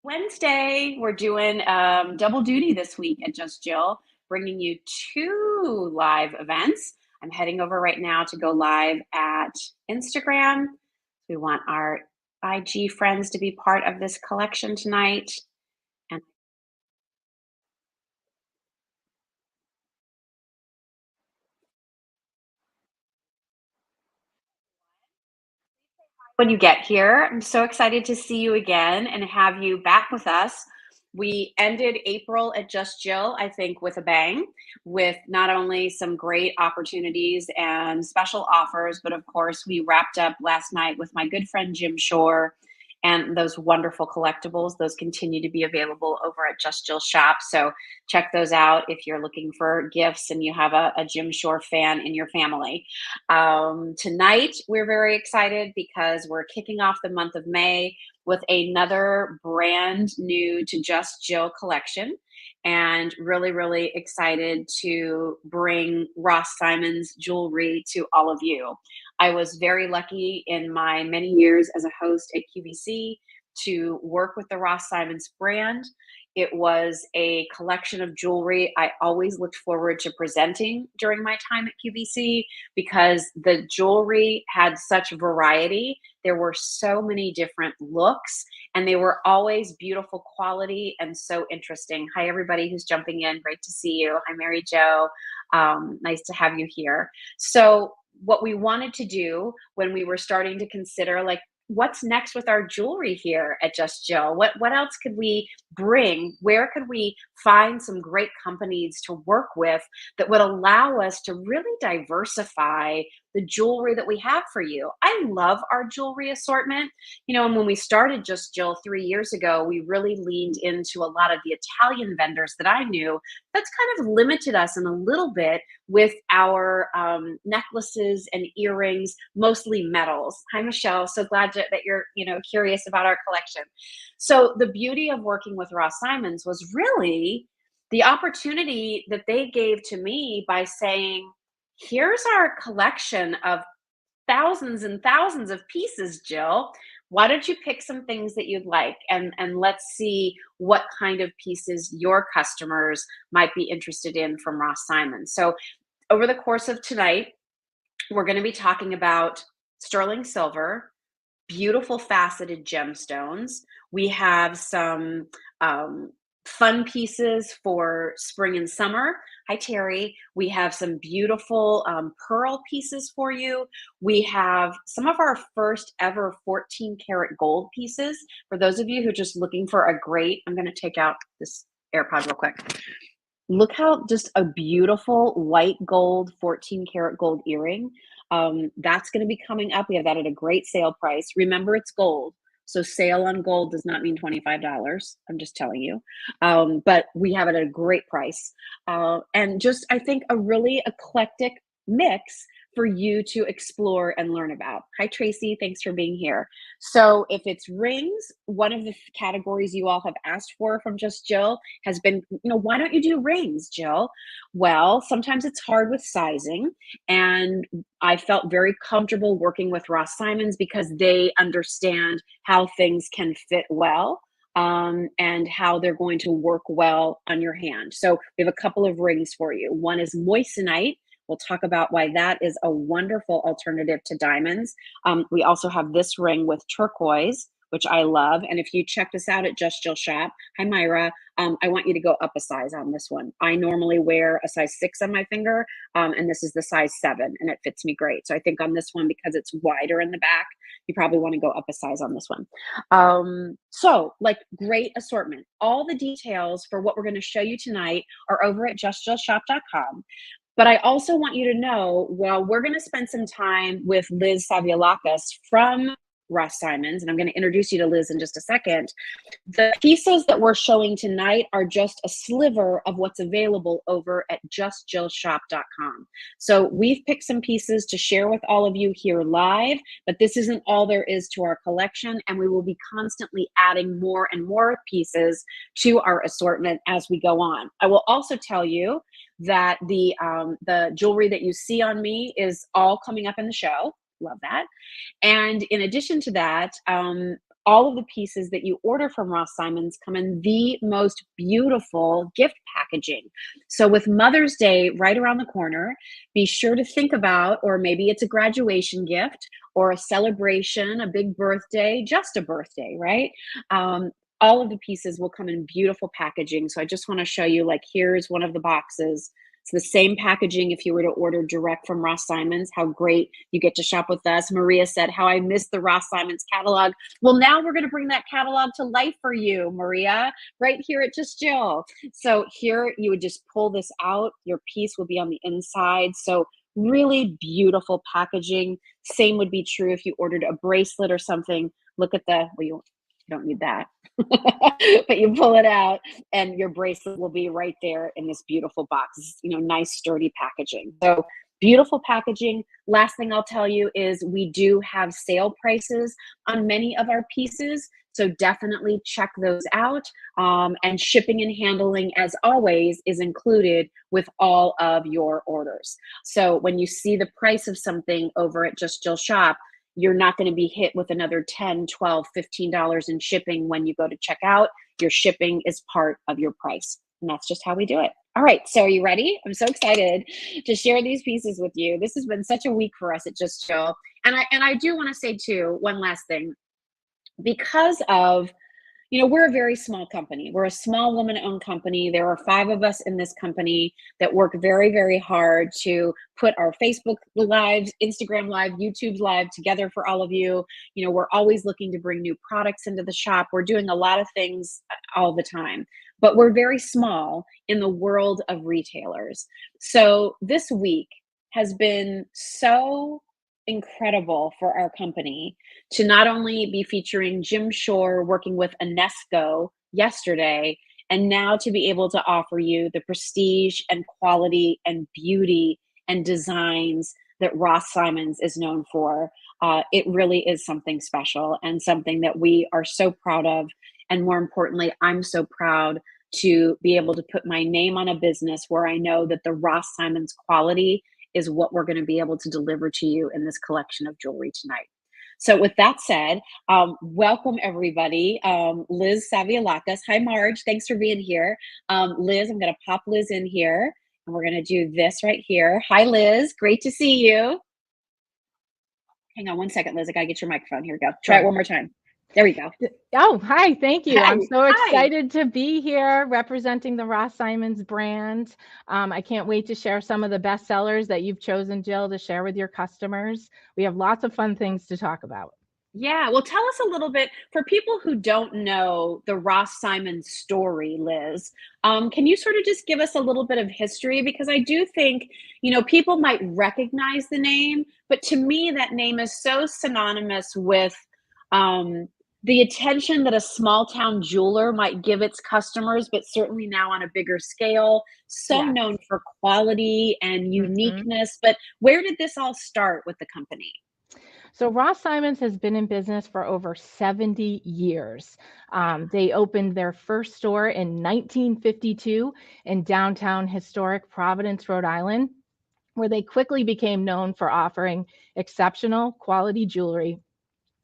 Wednesday, we're doing double duty this week at Just Jill, bringing you two live events. I'm heading over right now to go live at Instagram. We want our IG friends to be part of this collection tonight. And when you get here, I'm so excited to see you again and have you back with us. We ended April at Just Jill, I think, with a bang, with not only some great opportunities and special offers, but of course, we wrapped up last night with my good friend Jim Shore and those wonderful collectibles. Those continue to be available over at Just Jill Shop. So check those out if you're looking for gifts and you have a Jim Shore fan in your family. Tonight, we're very excited because we're kicking off the month of May with another brand new to Just Jill collection. And really, really excited to bring Ross Simon's jewelry to all of you. I was very lucky in my many years as a host at QVC to work with the Ross Simons brand. It was a collection of jewelry I always looked forward to presenting during my time at QVC because the jewelry had such variety. There were so many different looks, and they were always beautiful quality and so interesting. Hi, everybody who's jumping in. Great to see you. Hi, Mary Jo. Nice to have you here. So, what we wanted to do when we were starting to consider, like, what's next with our jewelry here at Just Jill? What else could we bring? Where could we find some great companies to work with that would allow us to really diversify the jewelry that we have for you? I love our jewelry assortment. And when we started Just Jill 3 years ago, we really leaned into a lot of the Italian vendors that I knew. That's kind of limited us in a little bit with our necklaces and earrings, mostly metals. Hi, Michelle. So glad that you're curious about our collection. So the beauty of working with Ross Simons was really the opportunity that they gave to me by saying, "Here's our collection of thousands and thousands of pieces, Jill. Why don't you pick some things that you'd like, and let's see what kind of pieces your customers might be interested in from Ross Simon." So over the course of tonight, we're going to be talking about sterling silver, beautiful faceted gemstones. We have some fun pieces for spring and summer. Hi, Terry. We have some beautiful pearl pieces for you. We have some of our first ever 14 karat gold pieces. For those of you who are just looking for a great, I'm going to take out this AirPod real quick. Look how just a beautiful white gold 14 karat gold earring. That's going to be coming up. We have that at a great sale price. Remember, it's gold. So sale on gold does not mean $25. I'm just telling you. But we have it at a great price. And just, I think, a really eclectic mix for you to explore and learn about. Hi, Tracy. Thanks for being here. So if it's rings, one of the categories you all have asked for from Just Jill has been, why don't you do rings, Jill? Well, sometimes it's hard with sizing. And I felt very comfortable working with Ross Simons because they understand how things can fit well. And how they're going to work well on your hand. So we have a couple of rings for you. One is moissanite. We'll talk about why that is a wonderful alternative to diamonds. We also have this ring with turquoise, which I love. And if you check this out at Just Jill Shop, hi Myra, I want you to go up a size on this one. I normally wear a size 6 on my finger, and this is the size 7, and it fits me great. So I think on this one, because it's wider in the back, you probably want to go up a size on this one. So great assortment. All the details for what we're going to show you tonight are over at justjillshop.com. But I also want you to know, well, we're going to spend some time with Liz Savialakis from Ross Simons, and I'm going to introduce you to Liz in just a second. The pieces that we're showing tonight are just a sliver of what's available over at justjillshop.com. So we've picked some pieces to share with all of you here live, but this isn't all there is to our collection, and we will be constantly adding more and more pieces to our assortment as we go on. I will also tell you that the jewelry that you see on me is all coming up in the show. Love that. And in addition to that, all of the pieces that you order from Ross Simons come in the most beautiful gift packaging. So with Mother's Day right around the corner, be sure to think about, or maybe it's a graduation gift or a celebration, a big birthday, just a birthday, right? All of the pieces will come in beautiful packaging. So I just want to show you, like, here's one of the boxes. It's the same packaging if you were to order direct from Ross Simons. How great you get to shop with us. Maria said, how I missed the Ross Simons catalog. Well, now we're going to bring that catalog to life for you, Maria, right here at Just Jill. So here you would just pull this out. Your piece will be on the inside. So really beautiful packaging. Same would be true if you ordered a bracelet or something. Look at the, well, you don't need that. But you pull it out and your bracelet will be right there in this beautiful box, nice sturdy packaging. So beautiful packaging. Last thing I'll tell you is we do have sale prices on many of our pieces. So definitely check those out. And shipping and handling, as always, is included with all of your orders. So when you see the price of something over at Just Jill Shop, you're not going to be hit with another $10, $12, $15 in shipping when you go to check out. Your shipping is part of your price. And that's just how we do it. All right, so are you ready? I'm so excited to share these pieces with you. This has been such a week for us at Just Jill. And I do want to say too, one last thing. Because of, we're a very small company. We're a small woman-owned company. There are 5 of us in this company that work very, very hard to put our Facebook lives, Instagram live, YouTube live together for all of you. We're always looking to bring new products into the shop. We're doing a lot of things all the time, but we're very small in the world of retailers. So this week has been so incredible for our company to not only be featuring Jim Shore working with UNESCO yesterday, and now to be able to offer you the prestige and quality and beauty and designs that Ross Simons is known for. It really is something special and something that we are so proud of. And more importantly, I'm so proud to be able to put my name on a business where I know that the Ross Simons quality is what we're going to be able to deliver to you in this collection of jewelry tonight. So with that said, welcome everybody. Liz Savialakis. Hi, Marge. Thanks for being here. Liz, I'm going to pop Liz in here, and we're going to do this right here. Hi, Liz. Great to see you. Hang on one second, Liz. I got to get your microphone. Here we go. Try it one more time. There we go. Oh, hi. Thank you. Hi. I'm so excited to be here representing the Ross Simons brand. I can't wait to share some of the best sellers that you've chosen, Jill, to share with your customers. We have lots of fun things to talk about. Yeah, well, tell us a little bit, for people who don't know the Ross Simons story, Liz. Can you sort of just give us a little bit of history? Because I do think, people might recognize the name, but to me, that name is so synonymous with the attention that a small town jeweler might give its customers, but certainly now on a bigger scale, so known for quality and uniqueness. But where did this all start with the company? So Ross Simons has been in business for over 70 years. They opened their first store in 1952 in downtown historic Providence, Rhode Island, where they quickly became known for offering exceptional quality jewelry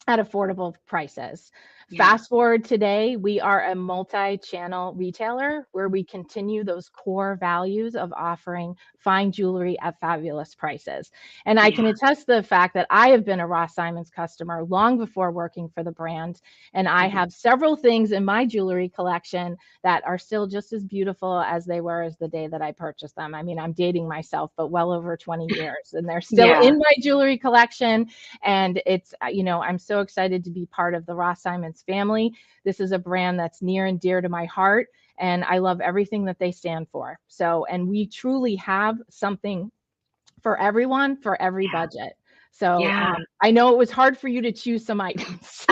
at affordable prices. Yeah. Fast forward today, we are a multi-channel retailer where we continue those core values of offering fine jewelry at fabulous prices. And I can attest to the fact that I have been a Ross Simons customer long before working for the brand. And I have several things in my jewelry collection that are still just as beautiful as they were as the day that I purchased them. I mean, I'm dating myself, but well over 20 years, and they're still in my jewelry collection. And it's, I'm so excited to be part of the Ross Simons family. This is a brand that's near and dear to my heart, and I love everything that they stand for. So, and we truly have something for everyone, for every budget. So I know it was hard for you to choose some items.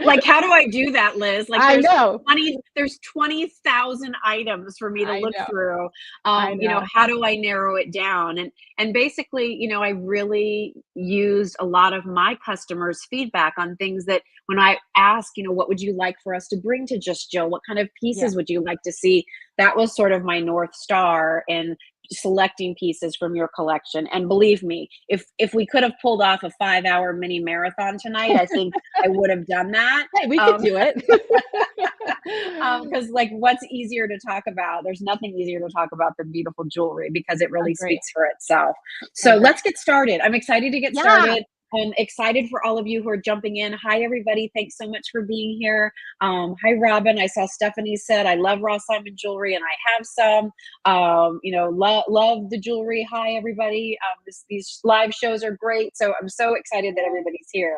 Like, how do I do that, Liz? Like, I know there's 20,000 items for me to look through. How do I narrow it down? And basically, I really used a lot of my customers' feedback on things that when I ask, what would you like for us to bring to Just Jill? What kind of pieces would you like to see? That was sort of my North Star. And selecting pieces from your collection. And believe me, if we could have pulled off a 5-hour mini marathon tonight, I think I would have done that. Hey, we could do it. Because like, what's easier to talk about? There's nothing easier to talk about than beautiful jewelry because it really Agree. speaks for itself. So Agree. let's get started. I'm excited to get Yeah. started. I'm excited for all of you who are jumping in. Hi, everybody. Thanks so much for being here. Hi, Robin. I saw Stephanie said, I love Raw Simon jewelry and I have some. Love the jewelry. Hi, everybody. These live shows are great. So I'm so excited that everybody's here.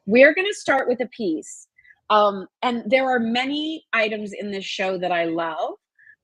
We're going to start with a piece. And there are many items in this show that I love,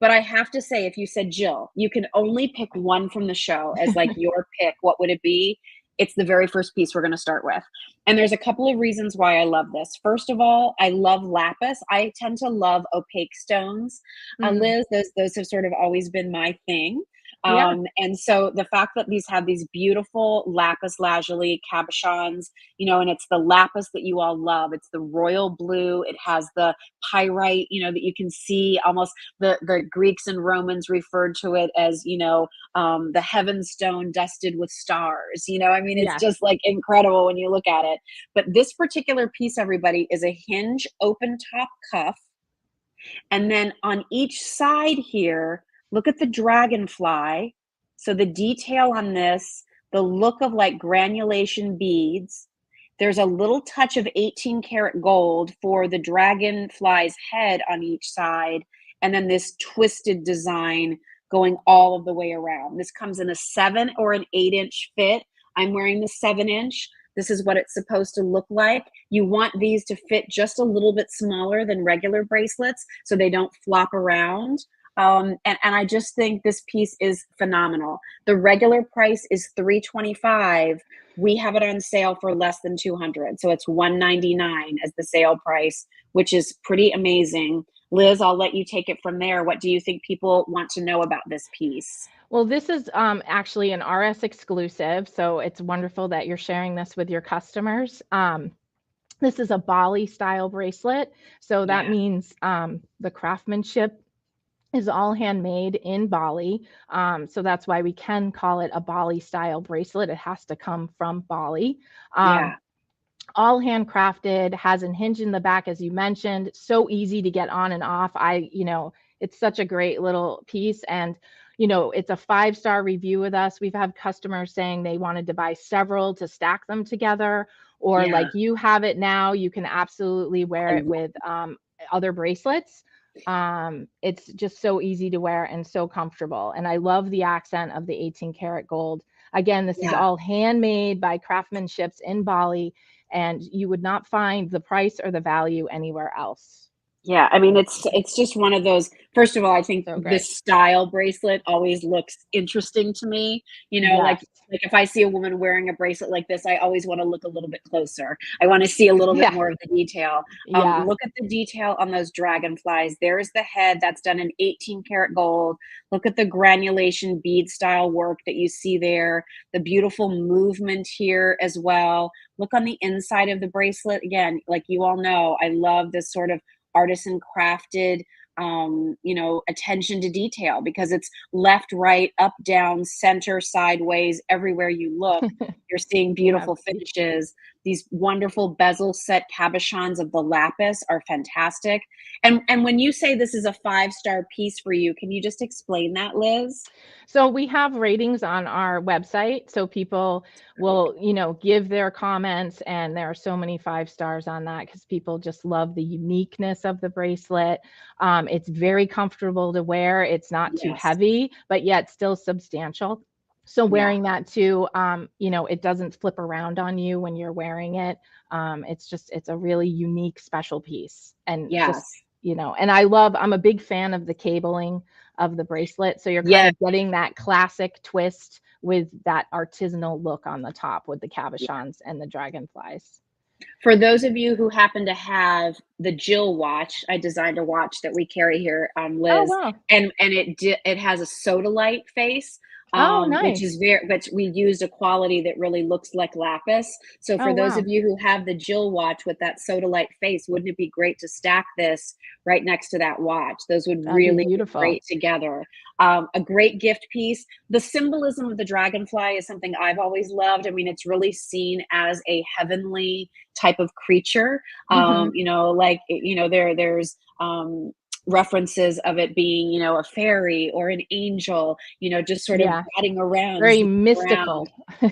but I have to say, if you said, Jill, you can only pick one from the show as like your pick, what would it be? It's the very first piece we're going to start with. And there's a couple of reasons why I love this. First of all, I love lapis. I tend to love opaque stones. Liz, those have sort of always been my thing. Yeah. And so the fact that these have these beautiful lapis lazuli cabochons, and it's the lapis that you all love. It's the royal blue. It has the pyrite, that you can see almost the Greeks and Romans referred to it as, the heaven stone dusted with stars. It's Yes. just like incredible when you look at it. But this particular piece, everybody, is a hinge open top cuff. And then on each side here, look at the dragonfly. So the detail on this, the look of like granulation beads. There's a little touch of 18 karat gold for the dragonfly's head on each side. And then this twisted design going all of the way around. This comes in a 7 or an 8-inch fit. I'm wearing the 7-inch. This is what it's supposed to look like. You want these to fit just a little bit smaller than regular bracelets so they don't flop around. And I just think this piece is phenomenal. The regular price is $325. We have it on sale for less than $200. So it's $199 as the sale price, which is pretty amazing. Liz, I'll let you take it from there. What do you think people want to know about this piece? Well, this is actually an RS exclusive, so it's wonderful that you're sharing this with your customers. This is a Bali style bracelet, so that means the craftsmanship is all handmade in Bali. So that's why we can call it a Bali style bracelet. It has to come from Bali. All handcrafted, has a hinge in the back, as you mentioned, so easy to get on and off. It's such a great little piece. And, it's a 5-star review with us. We've had customers saying they wanted to buy several to stack them together, or like you have it now, you can absolutely wear it with other bracelets. It's just so easy to wear and so comfortable. And I love the accent of the 18 karat gold. Again, this is all handmade by craftsmanships in Bali, and you would not find the price or the value anywhere else. Yeah, it's just one of those. First of all, I think So great. this style bracelet always looks interesting to me. Like if I see a woman wearing a bracelet like this, I always want to look a little bit closer. I want to see a little bit more of the detail. Look at the detail on those dragonflies. There's the head that's done in 18 karat gold. Look at the granulation bead style work that you see there. The beautiful movement here as well. Look on the inside of the bracelet. Again, like you all know, I love this sort of artisan crafted attention to detail, because it's left, right, up, down, center, sideways, everywhere you look. You're seeing beautiful finishes. These wonderful bezel set cabochons of the lapis are fantastic. And when you say this is a 5-star piece for you, can you just explain that, Liz? So we have ratings on our website, so people will, give their comments, and there are so many 5 stars on that because people just love the uniqueness of the bracelet. It's very comfortable to wear. It's not too heavy, but yet still substantial. So wearing that too, it doesn't flip around on you when you're wearing it. It's a really unique, special piece. And and I'm a big fan of the cabling of the bracelet. So you're kind of getting that classic twist with that artisanal look on the top with the cabochons and the dragonflies. For those of you who happen to have the Jill watch, I designed a watch that we carry here, Liz, Oh, wow. and it has a sodalite face. Oh, which is nice. very, but we used a quality that really looks like lapis. So Oh, for those of wow. you who have the Jill watch with that sodalite face, wouldn't it be great to stack this right next to that watch? Those would That'd be really look beautiful. great together. A great gift piece. The symbolism of the dragonfly is something I've always loved. I mean, it's really seen as a heavenly type of creature. Hmm. You know, like, you know, there's references of it being, you know, a fairy or an angel, you know, just sort of Yeah. batting around, Very zooming around. mystical.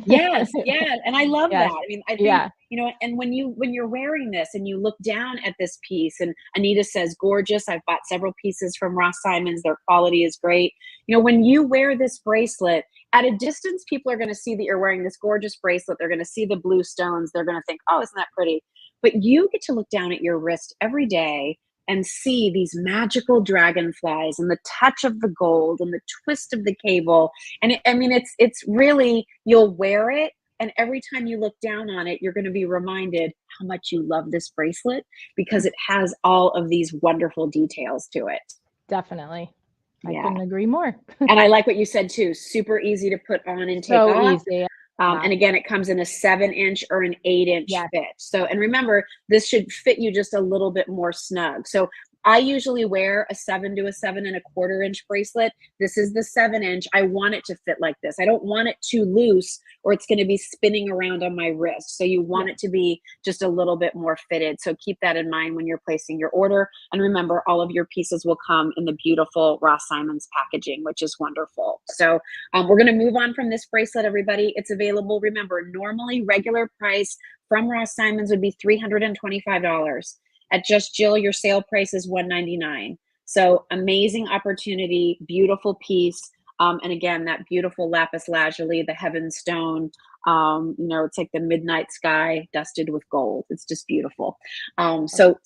Yes, yeah, and I love that. Yes. I mean, I think, Yeah. you know, and when you're wearing this and you look down at this piece, and Anita says, gorgeous. I've bought several pieces from Ross Simons. Their quality is great. You know, when you wear this bracelet, at a distance, people are going to see that you're wearing this gorgeous bracelet. They're going to see the blue stones. They're going to think, oh, isn't that pretty? But you get to look down at your wrist every day and see these magical dragonflies and the touch of the gold and the twist of the cable. And I mean, it's really, you'll wear it, and every time you look down on it, you're going to be reminded how much you love this bracelet, because it has all of these wonderful details to it. Definitely. I Yeah. couldn't agree more. And I like what you said too, super easy to put on and take So off. easy. And again, it comes in a 7-inch or an 8-inch Yes. fit. So, and remember, this should fit you just a little bit more snug. So I usually wear a 7 to a 7.25-inch bracelet. This is the 7-inch. I want it to fit like this. I don't want it too loose, or it's going to be spinning around on my wrist. So you want Yeah. it to be just a little bit more fitted. So keep that in mind when you're placing your order. And remember, all of your pieces will come in the beautiful Ross Simons packaging, which is wonderful. So we're going to move on from this bracelet, everybody. It's available. Remember, normally regular price from Ross Simons would be $325. At Just Jill, your sale price is $199. So amazing opportunity, beautiful piece. And again, that beautiful lapis lazuli, the heaven stone. You know, it's like the midnight sky dusted with gold. It's just beautiful. So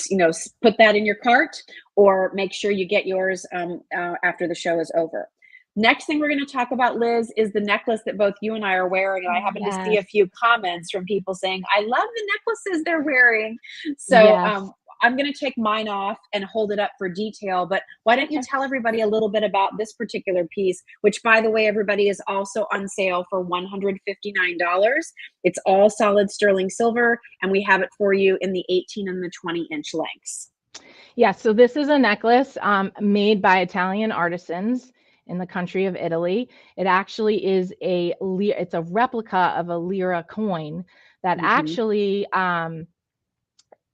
you know, put that in your cart, or make sure you get yours after the show is over. Next thing we're going to talk about, Liz, is the necklace that both you and I are wearing. And I happen to see Yes. a few comments from people saying, I love the necklaces they're wearing. So Yes. I'm going to take mine off and hold it up for detail. But why don't you Okay. tell everybody a little bit about this particular piece, which, by the way, everybody, is also on sale for $159. It's all solid sterling silver, and we have it for you in the 18 and the 20-inch lengths. Yeah, so this is a necklace made by Italian artisans in the country of Italy. It actually is it's a replica of a lira coin that Mm-hmm. actually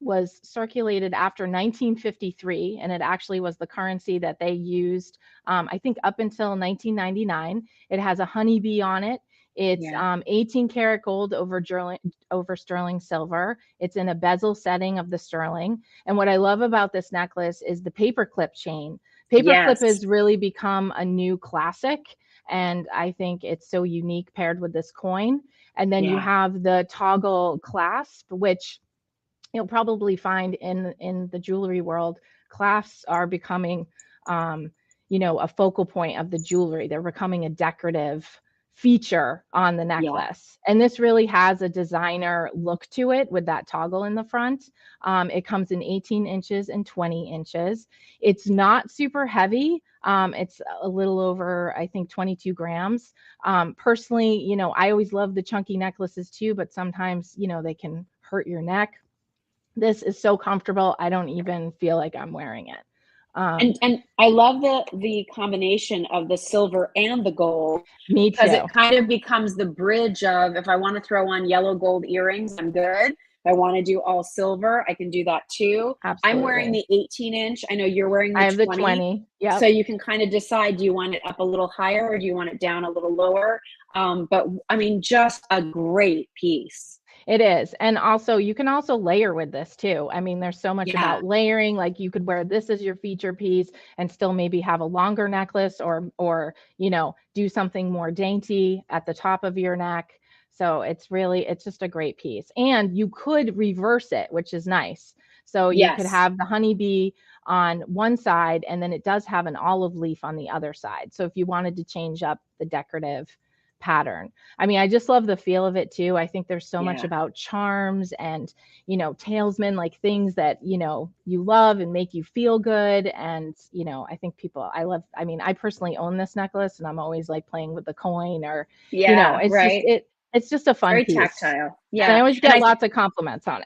was circulated after 1953, and it actually was the currency that they used, I think, up until 1999. It has a honeybee on it. It's Yeah. 18 karat gold over sterling silver. It's in a bezel setting of the sterling. And what I love about this necklace is the paperclip chain. Paperclip Yes. has really become a new classic, and I think it's so unique paired with this coin. And then you Yeah. have the toggle clasp, which you'll probably find in the jewelry world. Clasps are becoming a focal point of the jewelry. They're becoming a decorative feature on the Yeah. necklace, and this really has a designer look to it with that toggle in the front. It comes in 18 inches and 20 inches. It's not super heavy. It's a little over, I think, 22 grams. Personally, I always love the chunky necklaces too, but sometimes they can hurt your neck. This is so comfortable. I don't even feel like I'm wearing it. And I love the combination of the silver and the gold, Me because it too. kind of becomes the bridge of, if I want to throw on yellow gold earrings, I'm good. If I want to do all silver, I can do that too. I'm wearing Absolutely. the 18-inch. I know you're wearing I the have the 20. 20. So Yep. you can kind of decide, do you want it up a little higher or do you want it down a little lower? But I mean, just a great piece. It is. And also, you can also layer with this too. I mean, there's so much Yeah. about layering. Like you could wear this as your feature piece and still maybe have a longer necklace, or do something more dainty at the top of your neck. So it's just a great piece. And you could reverse it, which is nice. So you could Yes. have the honeybee on one side, and then it does have an olive leaf on the other side. So if you wanted to change up the decorative pattern. I mean, I just love the feel of it too. I think there's so much Yeah. about charms and, talisman, like things that, you love and make you feel good. And, I think I mean, I personally own this necklace and I'm always like playing with the coin or, Yeah, it's just, right. it's just a It's fun very piece. tactile. And I Yeah. always And get lots of compliments on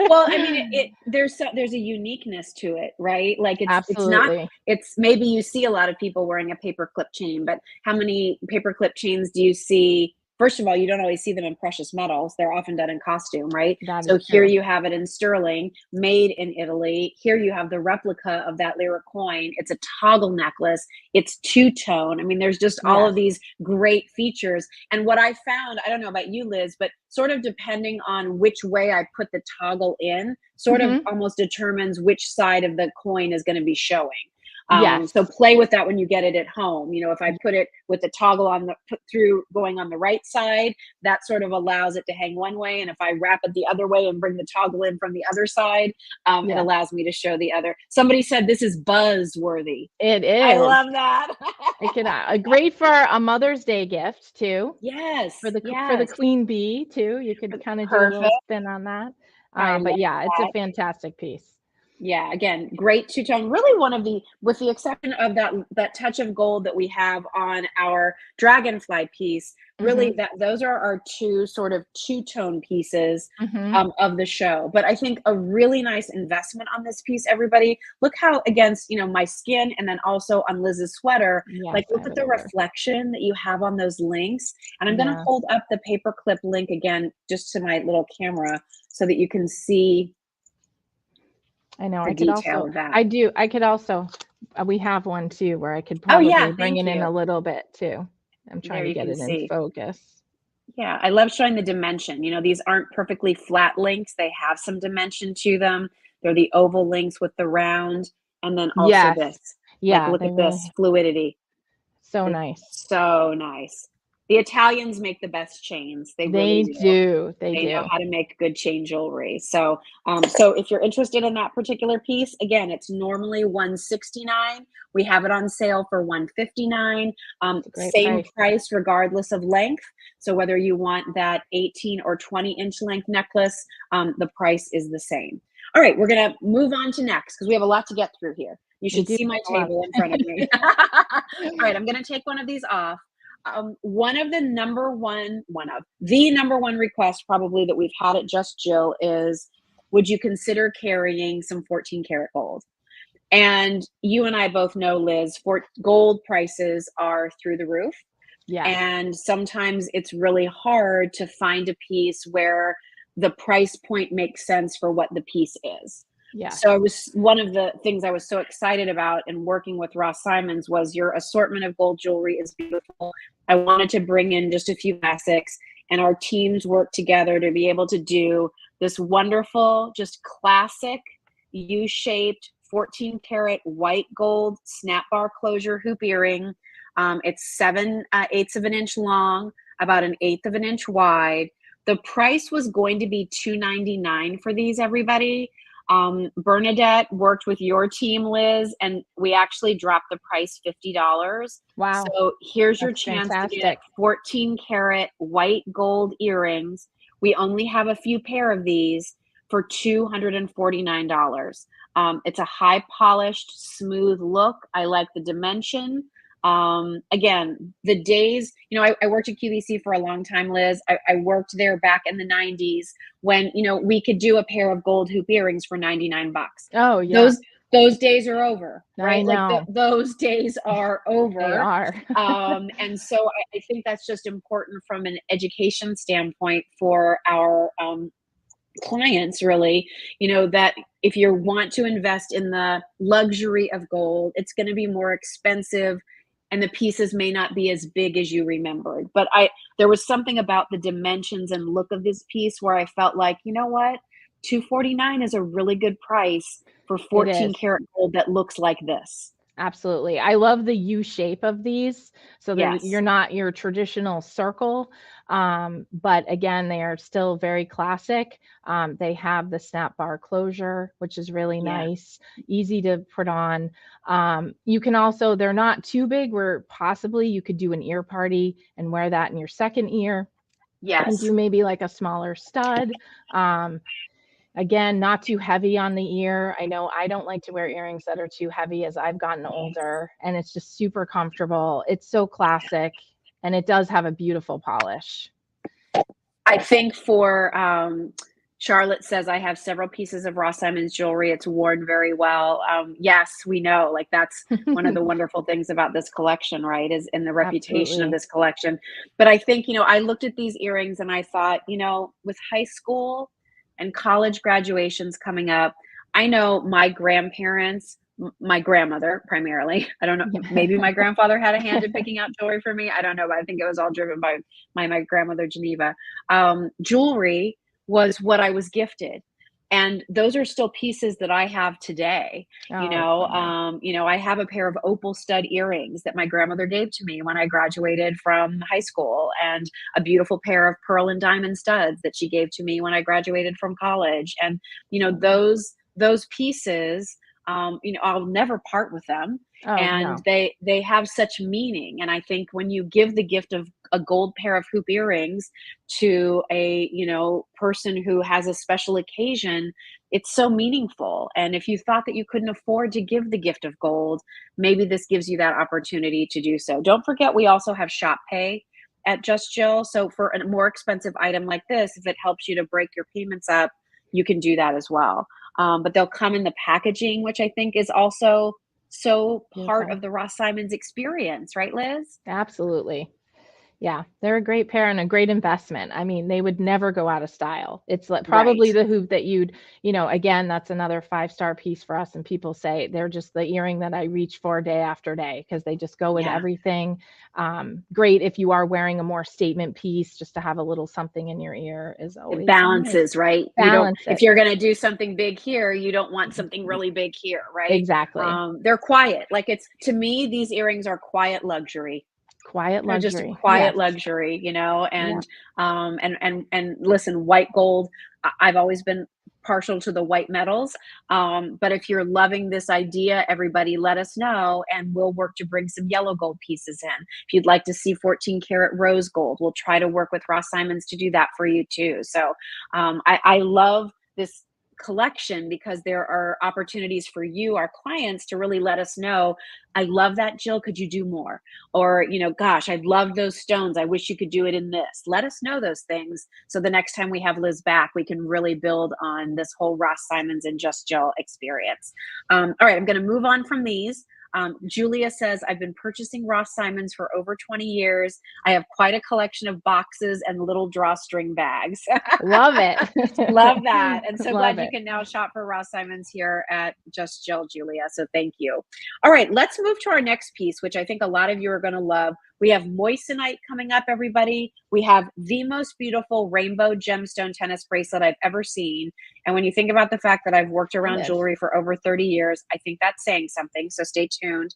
well, I mean, it. there's a uniqueness to it, right? Like it's not Absolutely. it's maybe you see a lot of people wearing a paperclip chain, but how many paperclip chains do you see? First of all, you don't always see them in precious metals. They're often done in costume, right? That So is here true. you have it in sterling, made in Italy. Here you have the replica of that lira coin. It's a toggle necklace. It's two-tone. I mean, there's just all of Yes. these great features. And what I found, I don't know about you, Liz, but sort of depending on which way I put the toggle in, sort of Hmm. almost determines which side of the coin is going to be showing. So Yes. play with that when you get it at home. If I put it with the toggle on the put through going on the right side, that sort of allows it to hang one way. And if I wrap it the other way and bring the toggle in from the other side, it Yeah. allows me to show the other. Somebody said this is buzzworthy. It I is. love that. It can great for a Mother's Day gift too. For Yes, the yes. queen bee too. You could kind of do a little Perfect. spin on that. I But love yeah, it's a that. fantastic piece. Yeah, again, great two-tone. Really one of the with the exception of that touch of gold that we have on our dragonfly piece, really Hmm. that those are our two sort of two-tone pieces Hmm. of the show. But I think a really nice investment on this piece, everybody. Look how against, my skin and then also on Liz's sweater, Yes, like I look have at it the over. reflection that you have on those links. And I'm gonna Yes, hold up the paperclip link again just to my little camera so that you can see I know. the I could detail also, of that. I do, I could also, we have one too where I could Oh, probably yeah, bring thank it in you. a little bit too. I'm trying There to you get can it in see. focus. Yeah, I love showing the dimension. These aren't perfectly flat links. They have some dimension to them. They're the oval links with the round, and then also Yes. this. Like, Yeah, look they at this really, fluidity. so It's nice. so nice. The Italians make the best chains. They really They do. do. They They know do. how to make good chain jewelry. So if you're interested in that particular piece, again, it's normally 169. We have it on sale for 159. It's a great Same price. price regardless of length. So whether you want that 18 or 20-inch length necklace, the price is the same. All right, we're gonna move on to next because we have a lot to get through here. You We should do see my a lot. table in front of me. All right, I'm gonna take one of these off. One of the number one request probably that we've had at Just Jill is, would you consider carrying some 14 karat gold? And you and I both know, Liz, for gold prices are through the roof. Yes. And sometimes it's really hard to find a piece where the price point makes sense for what the piece is. Yes. So I was one of the things I was so excited about in working with Ross Simons was your assortment of gold jewelry is beautiful. I wanted to bring in just a few basics, and our teams worked together to be able to do this wonderful, just classic U-shaped 14 karat white gold snap bar closure hoop earring. It's 7/8 of an inch long, about an eighth of an inch wide. The price was going to be $299 for these, everybody. Bernadette worked with your team, Liz, and we actually dropped the price $50. Wow. So here's your That's chance to get fantastic. 14 karat white gold earrings. We only have a few pair of these for $249. It's a high polished, smooth look. I like the dimension. Again, the days, I worked at QVC for a long time, Liz. I worked there back in the 90s when, we could do a pair of gold hoop earrings for 99 bucks. Oh, yeah. Those days are over, I right? Like know. those days are They over. are. And so I think that's just important from an education standpoint for our clients, really, that if you want to invest in the luxury of gold, it's going to be more expensive and the pieces may not be as big as you remembered. But there was something about the dimensions and look of this piece where I felt like, you know what? 249 is a really good price for It 14 is. karat gold that looks like this. Absolutely. I love the U shape of these. So you're Yes. not your traditional circle. But again, they are still very classic. They have the snap bar closure, which is really Yeah. nice, easy to put on. You can also, they're not too big where possibly you could do an ear party and wear that in your second ear and Yes. do maybe like a smaller stud. Um, Again, not too heavy on the ear. I know I don't like to wear earrings that are too heavy as I've gotten older, and it's just super comfortable. It's so classic, and it does have a beautiful polish. I think for Charlotte says I have several pieces of Ross Simon's jewelry. It's worn very well. Yes, we know. Like that's one of the wonderful things about this collection, right? Is in the reputation of Absolutely. this collection. But I think, I looked at these earrings and I thought, with high school and college graduations coming up, I know my grandparents, my grandmother primarily. I don't know. Maybe my grandfather had a hand in picking out jewelry for me. I don't know, but I think it was all driven by my grandmother Geneva. Jewelry was what I was gifted. And those are still pieces that I have today. Oh, wow. I have a pair of opal stud earrings that my grandmother gave to me when I graduated from high school, and a beautiful pair of pearl and diamond studs that she gave to me when I graduated from college. And those pieces, I'll never part with them, Oh, and no. they have such meaning. And I think when you give the gift of a gold pair of hoop earrings to a person who has a special occasion, it's so meaningful. And if you thought that you couldn't afford to give the gift of gold, maybe this gives you that opportunity to do so. Don't forget, we also have shop pay at Just Jill. So for a more expensive item like this, if it helps you to break your payments up, you can do that as well. But they'll come in the packaging, which I think is also so part Beautiful. of the Ross Simons experience, right, Liz? Absolutely. Yeah, they're a great pair and a great investment. I mean, they would never go out of style. It's like Right. probably the hoop that again, that's another 5-star piece for us. And people say they're just the earring that I reach for day after day because they just go with Yeah. everything. Great if you are wearing a more statement piece, just to have a little something in your ear is It always nice. balances, right? You don't, Balance if it. you're going to do something big here, you don't want something really big here, right? Exactly. They're quiet. Like, to me, these earrings are quiet luxury. Quiet They're just a luxury. quiet Yes. luxury, Yep. and listen, white gold, I've always been partial to the white metals. But if you're loving this idea, everybody let us know and we'll work to bring some yellow gold pieces in. If you'd like to see 14 karat rose gold, we'll try to work with Ross Simons to do that for you too. So I love this collection because there are opportunities for you, our clients, to really let us know, I love that, Jill, could you do more? Or, gosh, I love those stones, I wish you could do it in this. Let us know those things, so the next time we have Liz back, we can really build on this whole Ross Simons and Just Jill experience. All right, I'm going to move on from these. Julia says, I've been purchasing Ross Simons for over 20 years. I have quite a collection of boxes and little drawstring bags. Love it. Love that. And so Love glad you it. can now shop for Ross Simons here at Just Jill, Julia. So thank you. All right, let's move to our next piece, which I think a lot of you are going to love. We have Moissanite coming up, everybody. We have the most beautiful rainbow gemstone tennis bracelet I've ever seen. And when you think about the fact that I've worked Love around it. jewelry for over 30 years, I think that's saying something. So stay tuned.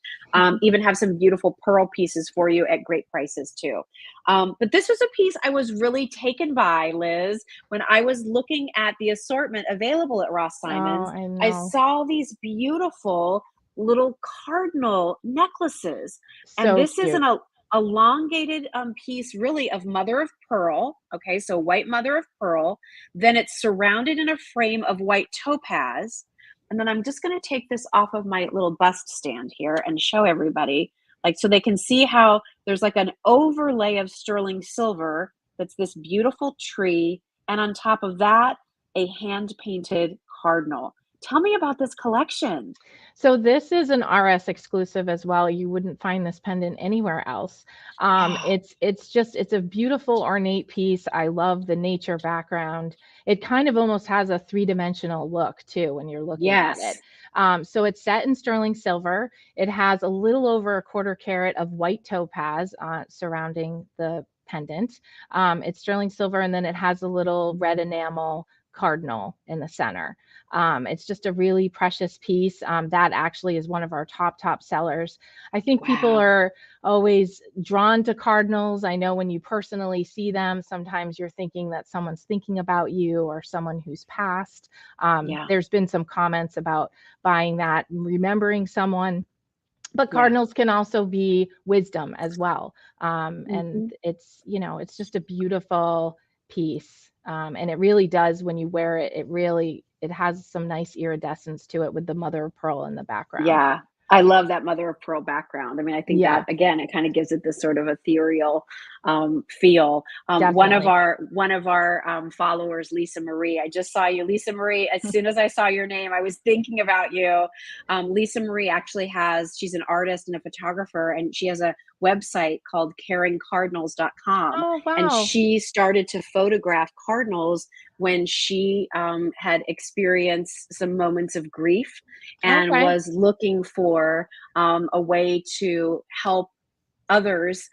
Even have some beautiful pearl pieces for you at great prices too. But this was a piece I was really taken by, Liz, when I was looking at the assortment available at Ross Oh, Simons. I I know. saw these beautiful little cardinal necklaces. And So this is cute. an elongated piece, really, of mother of pearl. Okay, so white mother of pearl. Then it's surrounded in a frame of white topaz. And then I'm just going to take this off of my little bust stand here and show everybody, like, so they can see how there's like an overlay of sterling silver that's this beautiful tree. And on top of that, a hand painted cardinal. Tell me about this collection. So this is an RS exclusive as well. You wouldn't find this pendant anywhere else. Yeah. It's a beautiful ornate piece. I love the nature background. It kind of almost has a three-dimensional look too when you're looking at it. Yes. So it's set in sterling silver. It has a little over a quarter carat of white topaz surrounding the pendant. It's sterling silver, and then it has a little red enamel cardinal in the center. It's just a really precious piece. That actually is one of our top sellers. I think people Wow. are always drawn to cardinals. I know when you personally see them, sometimes you're thinking that someone's thinking about you or someone who's passed. Yeah. There's been some comments about buying that, remembering someone. But Yeah. cardinals can also be wisdom as well. And Mhm. it's, it's just a beautiful piece. And it really does, when you wear it, it has some nice iridescence to it with the mother of pearl in the background. Yeah, I love that mother of pearl background. I mean, I think that Yeah, again, it kind of gives it this sort of ethereal feel. definitely. One of our followers, Lisa Marie. I just saw you, Lisa Marie. As soon as I saw your name, I was thinking about you. Lisa Marie actually she's an artist and a photographer, and she has a website called caringcardinals.com. Oh, And wow. she started to photograph cardinals when she had experienced some moments of grief and Okay. was looking for a way to help others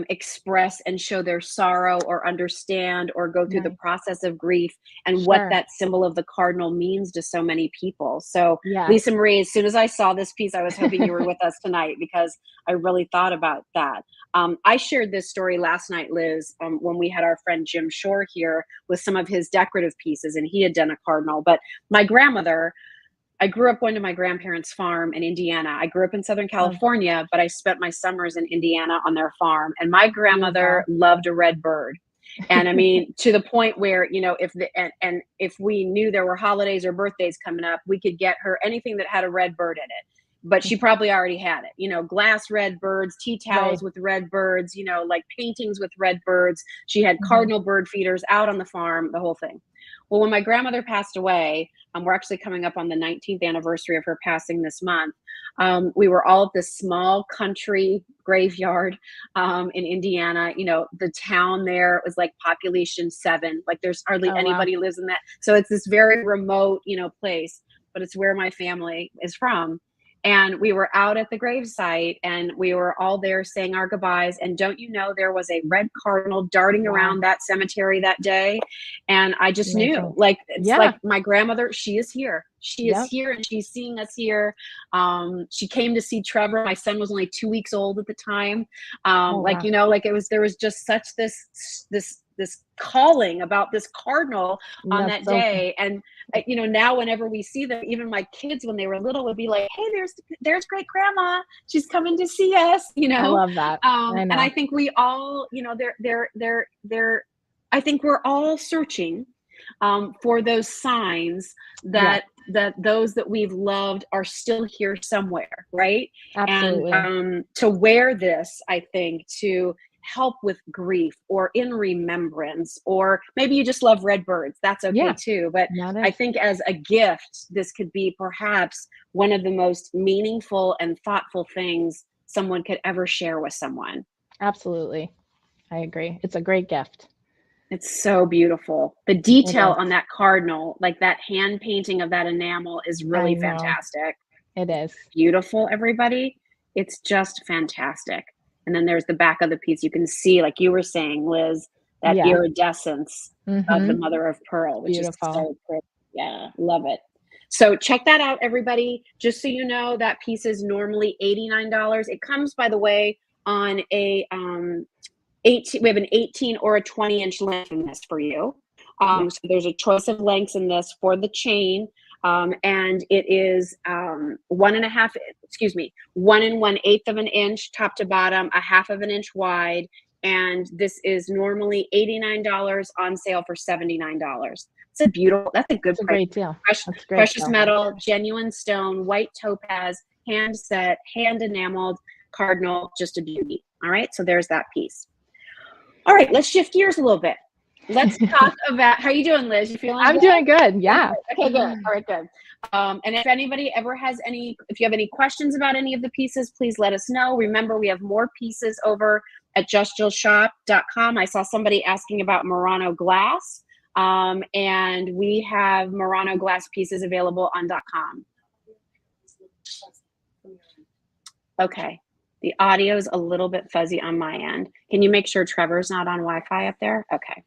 express and show their sorrow or understand or go through the Nice. process of grief and what Sure. that symbol of the cardinal means to so many people. So, Lisa Yes. Marie, as soon as I saw this piece, I was hoping you were with us tonight because I really thought about that. I shared this story last night, Liz, when we had our friend Jim Shore here with some of his decorative pieces, and he had done a cardinal. But my grandmother, I grew up going to my grandparents' farm in Indiana. I grew up in Southern Oh, California, but I spent my summers in Indiana on their farm. And my grandmother beautiful. loved a red bird. And I mean, to the point where, if and if we knew there were holidays or birthdays coming up, we could get her anything that had a red bird in it. But she probably already had it, glass red birds, tea Right. towels with red birds, like paintings with red birds. She had Hmm. cardinal bird feeders out on the farm, the whole thing. Well, when my grandmother passed away, we're actually coming up on the 19th anniversary of her passing this month. We were all at this small country graveyard in Indiana. The town there was like population 7. Like there's hardly Oh, wow. anybody lives in that. So it's this very remote, place, but it's where my family is from. And we were out at the gravesite and we were all there saying our goodbyes. And don't you know, there was a red cardinal darting Wow. around that cemetery that day. And I just knew, Amazing. like, it's Yeah. like my grandmother, she is here. She is Yep. here and she's seeing us here. She came to see Trevor. My son was only 2 weeks old at the time. Oh, Like, wow. like there was just such this calling about this cardinal on That's that so, day. And now whenever we see them, even my kids when they were little would be like, hey, there's great grandma, she's coming to see us. I love that. I And I know. think we all, they're I think we're all searching for those signs Yeah, that those that we've loved are still here somewhere, right? And absolutely. to wear this, I think, to help with grief or in remembrance, or maybe you just love red birds, that's okay Yeah, too. But that I is. think as a gift, this could be perhaps one of the most meaningful and thoughtful things someone could ever share with someone. Absolutely. I agree. It's a great gift. It's so beautiful. The It detail on is. that cardinal, like that hand painting of that enamel, is I really know. fantastic. It is. Beautiful, everybody. It's just fantastic. And then there's the back of the piece. You can see, like you were saying, Liz, that Yeah. iridescence of the Mhm. mother of pearl, which is Beautiful. so pretty. Yeah, love it. So check that out, everybody. Just so you know, that piece is normally $89. It comes, by the way, on a 18. We have an 18 or a 20-inch length in this for you. Yeah. So there's a choice of lengths in this for the chain. And it is 1.5, excuse me, 1 1/8 of an inch top to bottom, a half of an inch wide. And this is normally $89, on sale for $79. That's a good It's a price. great deal. That's a great Precious deal. metal, genuine stone, white topaz, hand set, hand enameled cardinal, just a beauty. All right, so there's that piece. All right, let's shift gears a little bit. Let's talk about, how you doing, Liz? You feeling I'm good? doing good. Yeah. Okay, good. All right, good. And if anybody ever has if you have any questions about any of the pieces, please let us know. Remember, we have more pieces over at justjillshop.com. I saw somebody asking about Murano glass, and we have Murano glass pieces available on .com. Okay. The audio is a little bit fuzzy on my end. Can you make sure Trevor's not on Wi-Fi up there? Okay.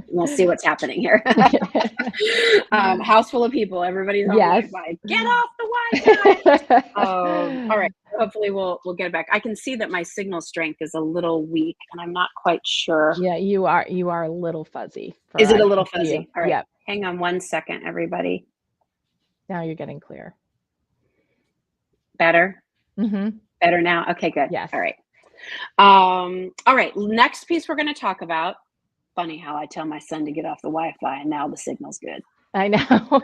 We'll see what's happening here. House full of people. Everybody's on Yes. Wi-Fi. Get off the Wi-Fi. All right. Hopefully we'll get back. I can see that my signal strength is a little weak, and I'm not quite sure. Yeah, you are a little fuzzy. Is it a little fuzzy? All right. Yep. Hang on one second, everybody. Now you're getting clear. Better? Mm-hmm. Better now? Okay, good. Yes. All right. All right. Next piece we're going to talk about. Funny how I tell my son to get off the Wi-Fi and now the signal's good. I know.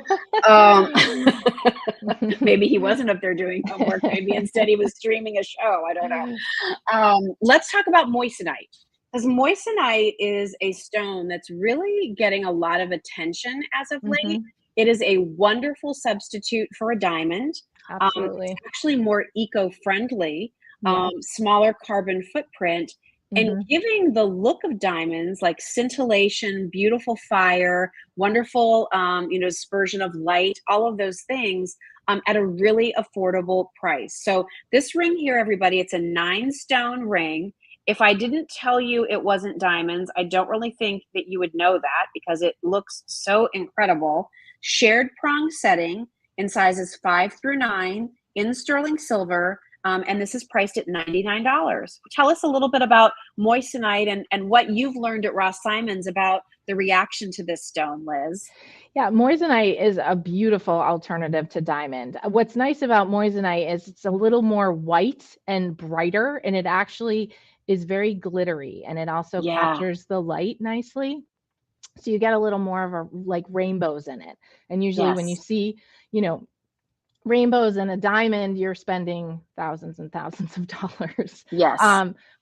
Maybe he wasn't up there doing homework. Maybe instead he was streaming a show. I don't know. Let's talk about moissanite, because moissanite is a stone that's really getting a lot of attention as of late. It is a wonderful substitute for a diamond. Absolutely. It's actually more eco-friendly, smaller carbon footprint. And giving the look of diamonds, like scintillation, beautiful fire, wonderful, dispersion of light, all of those things at a really affordable price. So this ring here, everybody, it's a 9-stone ring. If I didn't tell you it wasn't diamonds, I don't really think that you would know that, because it looks so incredible. Shared prong setting in sizes 5 through 9 in sterling silver. And this is priced at $99. Tell us a little bit about moissanite and what you've learned at Ross Simon's about the reaction to this stone, Liz. Yeah, moissanite is a beautiful alternative to diamond. What's nice about moissanite is it's a little more white and brighter, and it actually is very glittery, and it also captures the light nicely. So you get a little more of a like rainbows in it. And usually when you see, rainbows and a diamond, you're spending thousands and thousands of dollars. Yes.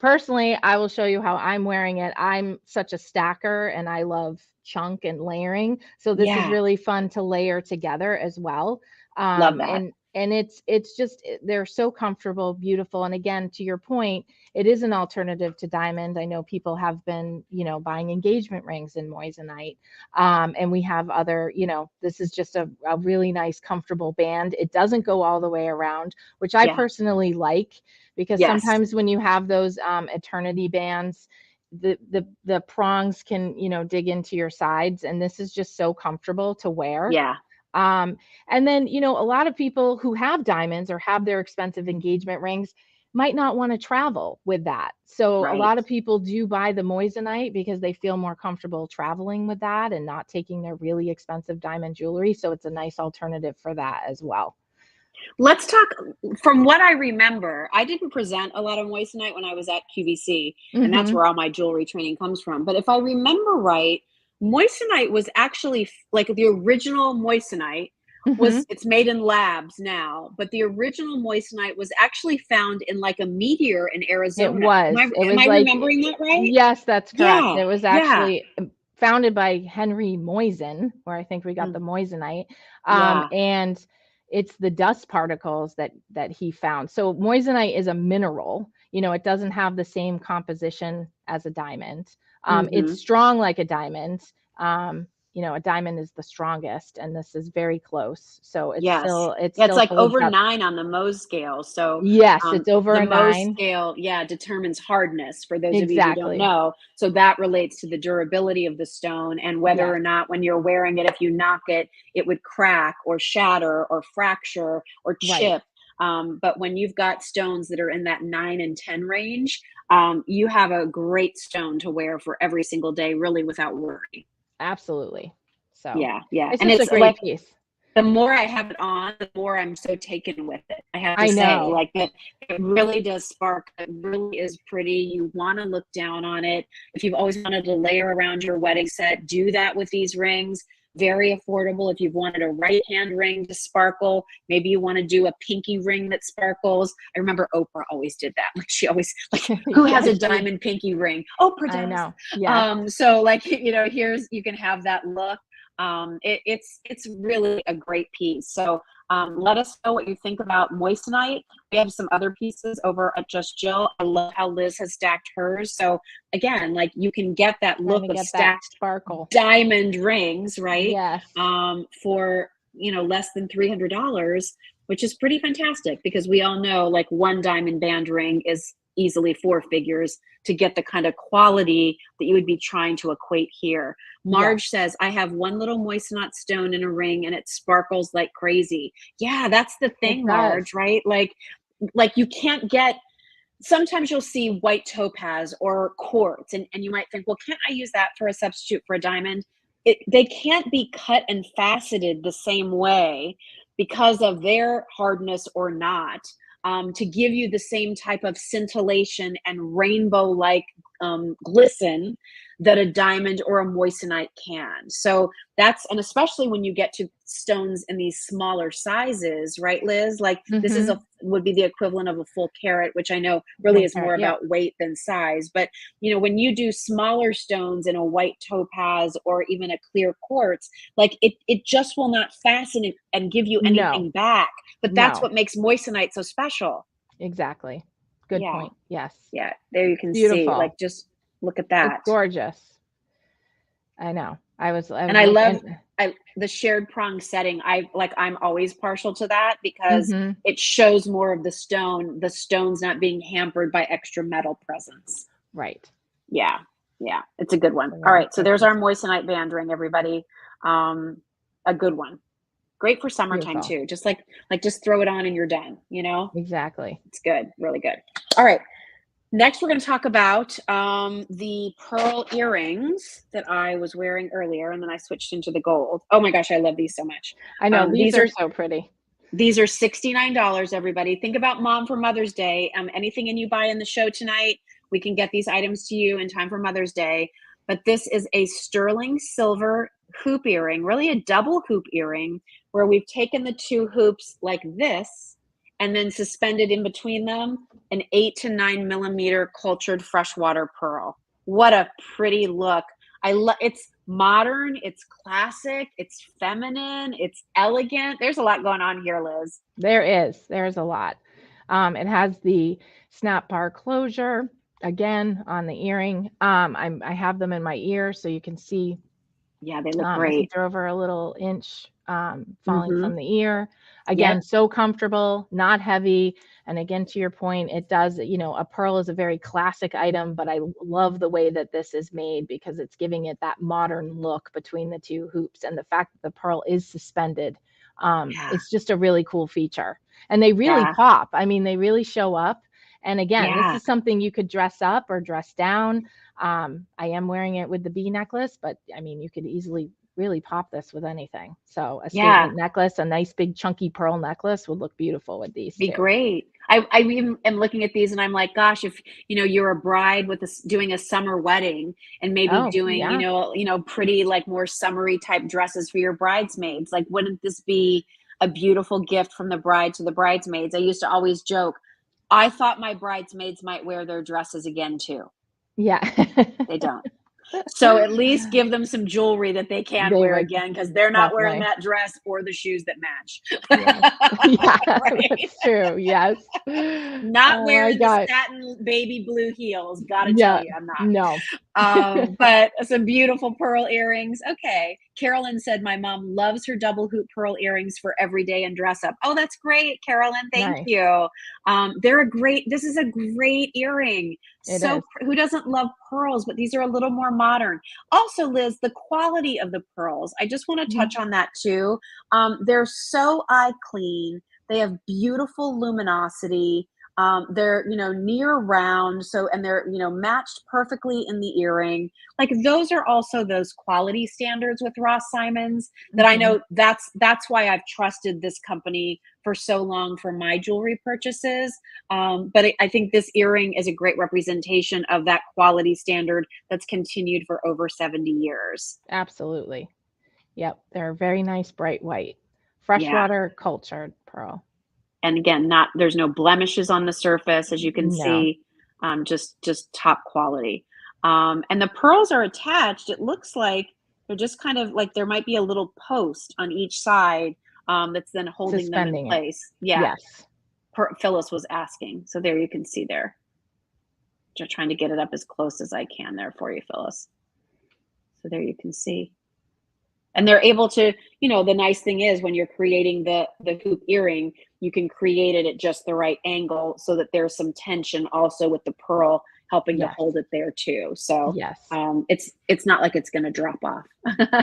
Personally, I will show you how I'm wearing it. I'm such a stacker and I love chunk and layering. So this is really fun to layer together as well. Love that. And it's just, they're so comfortable, beautiful. And again, to your point, it is an alternative to diamond. I know people have been, buying engagement rings in moissanite. And we have other, this is just a really nice, comfortable band. It doesn't go all the way around, which I personally like, because sometimes when you have those eternity bands, the prongs can, dig into your sides, and this is just so comfortable to wear. Yeah. And then, a lot of people who have diamonds or have their expensive engagement rings might not want to travel with that. So a lot of people do buy the moissanite because they feel more comfortable traveling with that and not taking their really expensive diamond jewelry. So it's a nice alternative for that as well. Let's talk, from what I remember, I didn't present a lot of moissanite when I was at QVC, and that's where all my jewelry training comes from. But if I remember right, moissanite was actually like the original moissanite it's made in labs now, but the original moissanite was actually found in like a meteor in Arizona. It was. Am I remembering that right? Yes, that's correct. It was actually founded by Henry Moissan, where I think we got the moissanite. And it's the dust particles that he found. So moissanite is a mineral. It doesn't have the same composition as a diamond. It's strong like a diamond. A diamond is the strongest, and this is very close. So it's still, it's like over 9 on the Mohs scale. So it's over a 9. Mohs scale, determines hardness, for those of you who don't know. So that relates to the durability of the stone, and whether or not when you're wearing it, if you knock it, it would crack or shatter or fracture or chip. But when you've got stones that are in that 9 and 10 range, you have a great stone to wear for every single day, really without worry. Absolutely. So it's and it's a great piece. The more I have it on, the more I'm so taken with it. I have to say, like it really does spark. It really is pretty. You want to look down on it. If you've always wanted to layer around your wedding set, do that with these rings. Very affordable. If you've wanted a right hand ring to sparkle, maybe you want to do a pinky ring that sparkles. I remember Oprah always did that. Like she always, like, who has a diamond pinky ring? Oprah does. I know. Yeah. So like, here's, you can have that look. It's really a great piece. So let us know what you think about moissanite. We have some other pieces over at Just Jill. I love how Liz has stacked hers. So again, like, you can get that look of stacked sparkle diamond rings, right? Yes. For less than $300, which is pretty fantastic, because we all know like one diamond band ring is easily four figures to get the kind of quality that you would be trying to equate here. Yes, Marge says, I have one little moissanite stone in a ring and it sparkles like crazy. Yeah, that's the it thing, does. Marge, right? Like you can't get, sometimes you'll see white topaz or quartz, and you might think, well, can't I use that for a substitute for a diamond? They can't be cut and faceted the same way because of their hardness or not, to give you the same type of scintillation and rainbow like glisten that a diamond or a moissanite can. So that's, and especially when you get to stones in these smaller sizes, right, Liz? Like this is Mm-hmm. would be the equivalent of a full carat, which I know really Full is more carat. Yep. about weight than size. But when you do smaller stones in a white topaz or even a clear quartz, like it just will not fasten it and give you No, anything back. But that's no, what makes moissanite so special. exactly. Good Yeah, point. Yes. yeah. There you can see, Beautiful. like, just look at It's that. gorgeous. I know. I And was I looking love and the shared prong setting. I'm always partial to that because mm-hmm. it shows more of the stones not being hampered by extra metal presence. Right. Yeah, yeah, it's a good one. So All yeah, right, so that's there's our beautiful. moissanite band ring, everybody. Um, a good one. Great for summertime Beautiful. too. Just just throw it on and you're done, you know? Exactly. It's good, really good. All right. Next, we're going to talk about the pearl earrings that I was wearing earlier, and then I switched into the gold. Oh my gosh, I love these so much. I know Um, these these are are so pretty. these are $69, everybody. Think about mom for Mother's Day. Anything in you buy in the show tonight, we can get these items to you in time for Mother's Day. But this is a sterling silver hoop earring, really a double hoop earring, where we've taken the two hoops like this and then suspended in between them an 8 to 9 millimeter cultured freshwater pearl. What a pretty look. I love it's modern, it's classic, it's feminine, it's elegant. There's a lot going on here, Liz. There's a lot. It has the snap bar closure again on the earring. I have them in my ear so you can see. Yeah, they look I think great. they're over a little inch falling Mm-hmm. from the ear. Yep. Again, so comfortable, not heavy. And again, to your point, it does, a pearl is a very classic item, but I love the way that this is made because it's giving it that modern look between the two hoops. And the fact that the pearl is suspended, Yeah. it's just a really cool feature. And they really Yeah. pop. I mean, they really show up. And again, this Yeah. is something you could dress up or dress down. I am wearing it with the bee necklace, but I mean, you could easily really pop this with anything. So a Yeah. statement necklace, a nice big chunky pearl necklace would look beautiful with these Be too. great. I even am looking at these and I'm like, gosh, if you're a bride with doing a summer wedding and maybe Oh, doing, yeah. pretty like more summery type dresses for your bridesmaids, like wouldn't this be a beautiful gift from the bride to the bridesmaids? I used to always joke, I thought my bridesmaids might wear their dresses again too. Yeah. They don't. So at least give them some jewelry that they can They wear would again because they're not wearing definitely. that dress or the shoes that match. Yes. Yeah, Right? that's true. Yes. Not Oh my wearing the God. satin baby blue heels. Gotta tell Yeah. you, I'm not. No. But some beautiful pearl earrings. Okay. Carolyn said my mom loves her double hoop pearl earrings for every day and dress up. Oh, that's great, Carolyn. Thank Nice. you. This is a great earring. It is. Who doesn't love pearls? But these are a little more modern. Also, Liz, the quality of the pearls. I just want to Mhm. touch on that too. They're so eye clean. They have beautiful luminosity. They're near round, and they're matched perfectly in the earring. Like those are also those quality standards with Ross Simons that I Mhm. know that's why I've trusted this company for so long for my jewelry purchases. But I think this earring is a great representation of that quality standard that's continued for over 70 years. Absolutely. Yep. They're a very nice bright white. Yeah. Freshwater cultured pearl. And again, not there's no blemishes on the surface, as you can No. see, just top quality. And the pearls are attached. It looks like they're just kind of like there might be a little post on each side, that's then holding them in Suspending it. place. Yeah, Yes. Phyllis was asking. So there you can see there. Just trying to get it up as close as I can there for you, Phyllis. So there you can see. And they're able to, the nice thing is when you're creating the hoop earring, you can create it at just the right angle so that there's some tension also with the pearl helping to Yes. hold it there too. So Yes. it's not like it's going to drop off.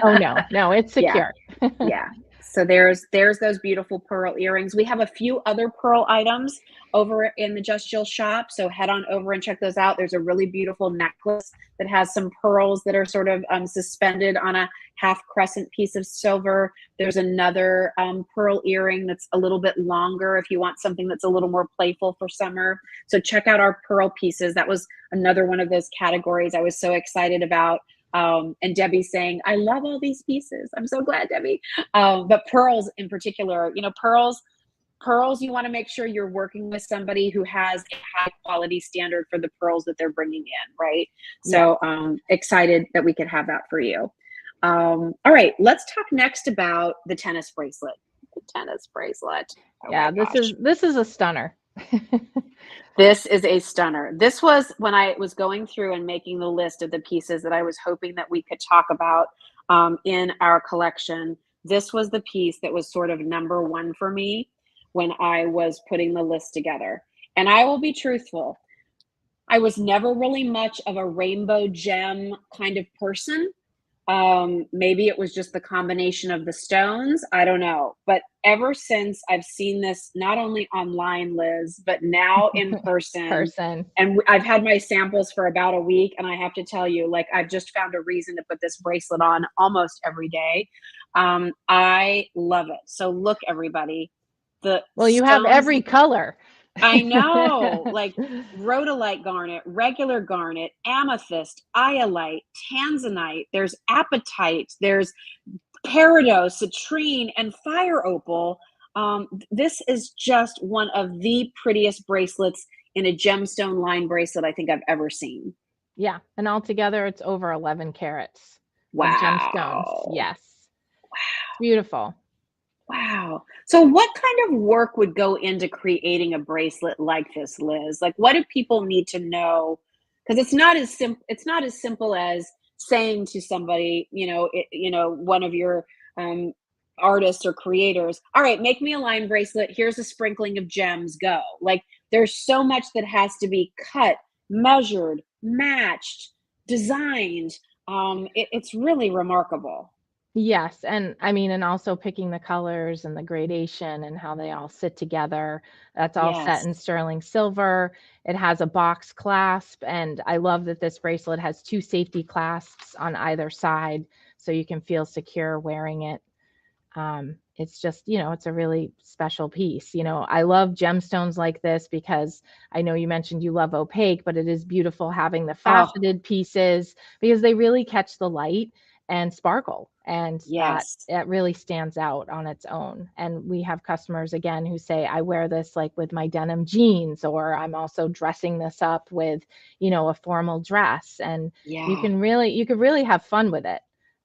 Oh, no, no, it's Yeah. secure. Yeah. So there's those beautiful pearl earrings. We have a few other pearl items over in the Just Jill shop. So head on over and check those out. There's a really beautiful necklace that has some pearls that are sort of suspended on a half crescent piece of silver. There's another pearl earring that's a little bit longer if you want something that's a little more playful for summer. So check out our pearl pieces. That was another one of those categories I was so excited about. And Debbie's saying, I love all these pieces. I'm so glad, Debbie. But pearls in particular, pearls, you want to make sure you're working with somebody who has a high quality standard for the pearls that they're bringing in, right? Yeah. So excited that we could have that for you. All right, let's talk next about the tennis bracelet. The tennis bracelet. Oh Yeah, this is a stunner. This is a stunner. This was when I was going through and making the list of the pieces that I was hoping that we could talk about in our collection. This was the piece that was sort of number one for me when I was putting the list together. And I will be truthful. I was never really much of a rainbow gem kind of person. Maybe it was just the combination of the stones. I don't know. But ever since I've seen this, not only online, Liz, but now in person, and I've had my samples for about a week, and I have to tell you, like, I've just found a reason to put this bracelet on almost every day. I love it. So look, everybody, well, you have every color. I know, like rhodolite garnet, regular garnet, amethyst, iolite, tanzanite, there's apatite, there's peridot, citrine, and fire opal. This is just one of the prettiest bracelets in a gemstone line bracelet I think I've ever seen. Yeah, and altogether it's over 11 carats of gemstones. Wow. Yes. Wow. Beautiful. Wow. So what kind of work would go into creating a bracelet like this, Liz? Like what do people need to know? Because it's not as simple as saying to somebody, one of your um, artists or creators, all right, make me a line bracelet. Here's a sprinkling of gems, go. Like there's so much that has to be cut, measured, matched, designed. It's really remarkable. Yes, and I mean, and also picking the colors and the gradation and how they all sit together. That's all set Yes. in sterling silver. It has a box clasp, and I love that this bracelet has two safety clasps on either side, so you can feel secure wearing it. It's just, it's a really special piece. I love gemstones like this because I know you mentioned you love opaque, but it is beautiful having the Oh, faceted pieces because they really catch the light and sparkle. And that yes. it really stands out on its own. And we have customers again who say, I wear this like with my denim jeans, or I'm also dressing this up with, a formal dress. And you Yeah. could really have fun with it.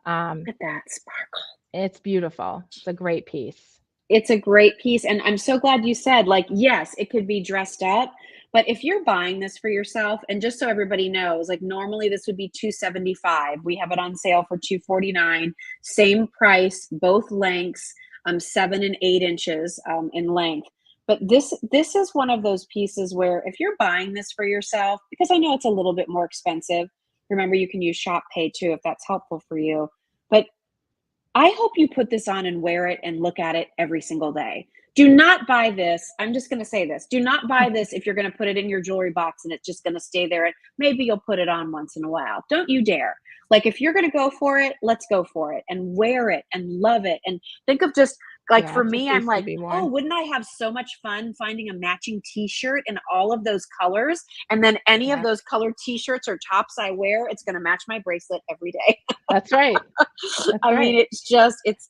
Look at that sparkle. It's beautiful. It's a great piece. It's a great piece, and I'm so glad you said, like, yes, it could be dressed up, but if you're buying this for yourself, and just so everybody knows, like, normally this would be $275. We have it on sale for $249. Same price, both lengths, 7 and 8 inches in length. But this is one of those pieces where if you're buying this for yourself, because I know it's a little bit more expensive. Remember, you can use Shop Pay too if that's helpful for you. But I hope you put this on and wear it and look at it every single day. Do not buy this. I'm just going to say this. Do not buy this if you're going to put it in your jewelry box and it's just going to stay there and maybe you'll put it on once in a while. Don't you dare. Like if you're going to go for it, let's go for it and wear it and love it. And think of just like Yeah, for it's a me, I'm piece to like, be oh, worn. wouldn't I have so much fun finding a matching t-shirt in all of those colors? And then any of Yeah, those colored t-shirts or tops I wear, it's going to match my bracelet every day. that's right. That's I right. mean,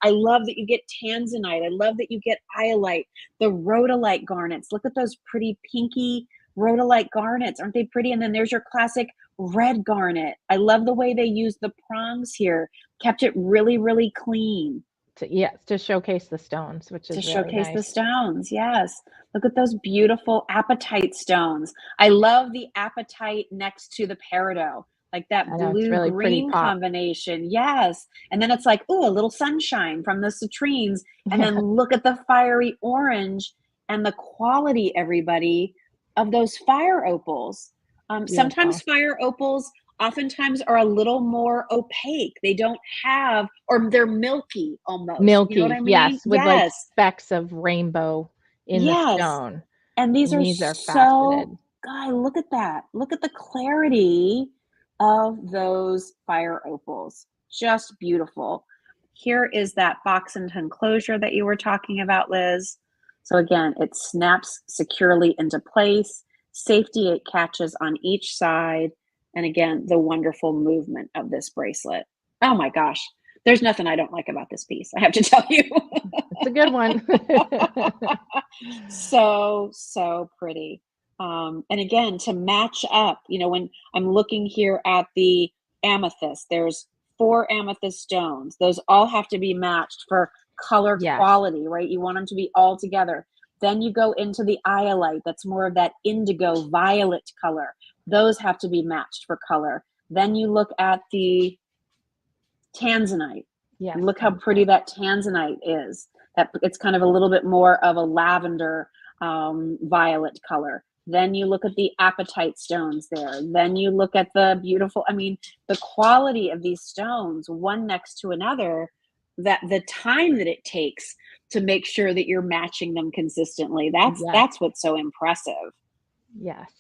I love that you get tanzanite. I love that you get iolite, the rhodolite garnets. Look at those pretty pinky rhodolite garnets. Aren't they pretty? And then there's your classic red garnet. I love the way they use the prongs here. Kept it really, really clean Yes, to showcase the stones, which to is really showcase the nice. stones. Yes. Look at those beautiful apatite stones. I love the apatite next to the peridot. like that I know it's blue really pretty green pop. combination. Yes. And then it's like, oh, a little sunshine from the citrines. And Yeah. then look at the fiery orange and the quality, everybody, of those fire opals. Sometimes Beautiful. fire opals oftentimes are a little more opaque. They don't have, or they're milky almost. You know what Milky, I mean? yes, with like Yes. specks of rainbow in the Yes. stone. And these And are these are so, faceted. God, look at that. Look at the clarity of those fire opals. Just beautiful. Here is that box and enclosure that you were talking about, Liz. So again, it snaps securely into place. Safety it catches on each side. And again, the wonderful movement of this bracelet. Oh my gosh. There's nothing I don't like about this piece, I have to tell you. It's a good one. So, so pretty. And again, to match up, when I'm looking here at the amethyst, there's 4 amethyst stones. Those all have to be matched for color Yes. quality, right? You want them to be all together. Then you go into the iolite, that's more of that indigo violet color. Those have to be matched for color. Then you look at the tanzanite. Yes, Look how pretty that tanzanite is. That it's kind of a little bit more of a lavender violet color. Then you look at the apatite stones there. Then you look at the beautiful, the quality of these stones, one next to another, that the time that it takes to make sure that you're matching them consistently. That's yes, that's what's so impressive. yes.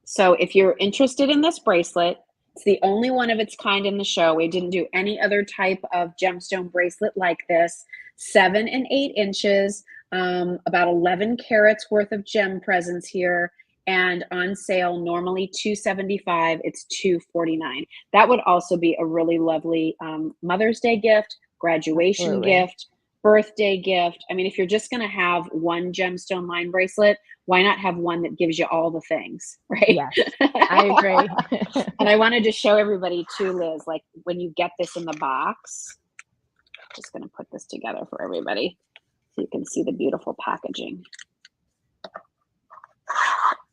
So if you're interested in this bracelet, it's the only one of its kind in the show. We didn't do any other type of gemstone bracelet like this. 7 and 8 inches, about 11 carats worth of gem presence here, and on sale normally $275. It's $249. That would also be a really lovely Mother's Day gift, graduation Absolutely. gift, birthday gift. If you're just going to have one gemstone line bracelet, why not have one that gives you all the things, right? Yes, I agree. And I wanted to show everybody too, Liz, like when you get this in the box, just going to put this together for everybody so you can see the beautiful packaging.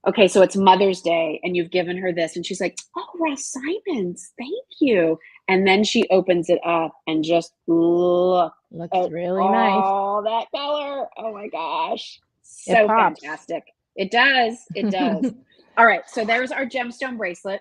Okay, so it's Mother's Day and you've given her this and she's like, oh, Ross Simons, thank you. And then she opens it up and just look Looks at really nice. all that color. Oh my gosh. It So pops. fantastic. It does. It does. All right, so there's our gemstone bracelet.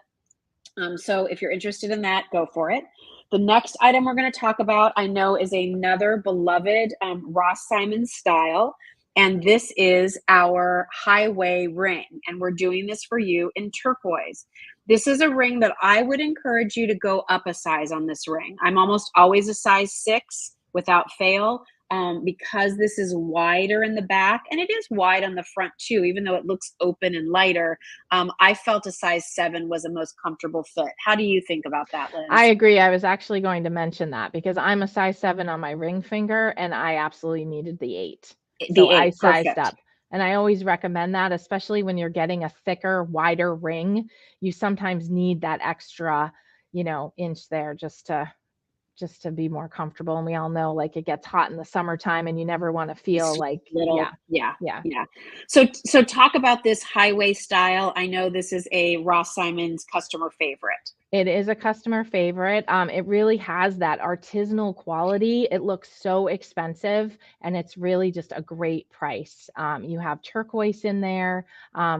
So if you're interested in that, go for it. The next item we're going to talk about, I know, is another beloved Ross Simons style. And this is our highway ring. And we're doing this for you in turquoise. This is a ring that I would encourage you to go up a size on this ring. I'm almost always a size 6 without fail. Because this is wider in the back, and it is wide on the front too, even though it looks open and lighter. I felt a size 7 was a most comfortable fit. How do you think about that, I Liz? agree. I was actually going to mention that because I'm a size 7 on my ring finger and I absolutely needed the 8. So The I 8, sized perfect. up. And I always recommend that, especially when you're getting a thicker, wider ring. You sometimes need that extra, inch there just to be more comfortable. And we all know like it gets hot in the summertime and you never want to feel Just like, yeah, little, yeah, yeah. yeah. So talk about this highway style. I know this is a Ross Simons customer favorite. It is a customer favorite. It really has that artisanal quality. It looks so expensive and it's really just a great price. You have turquoise in there,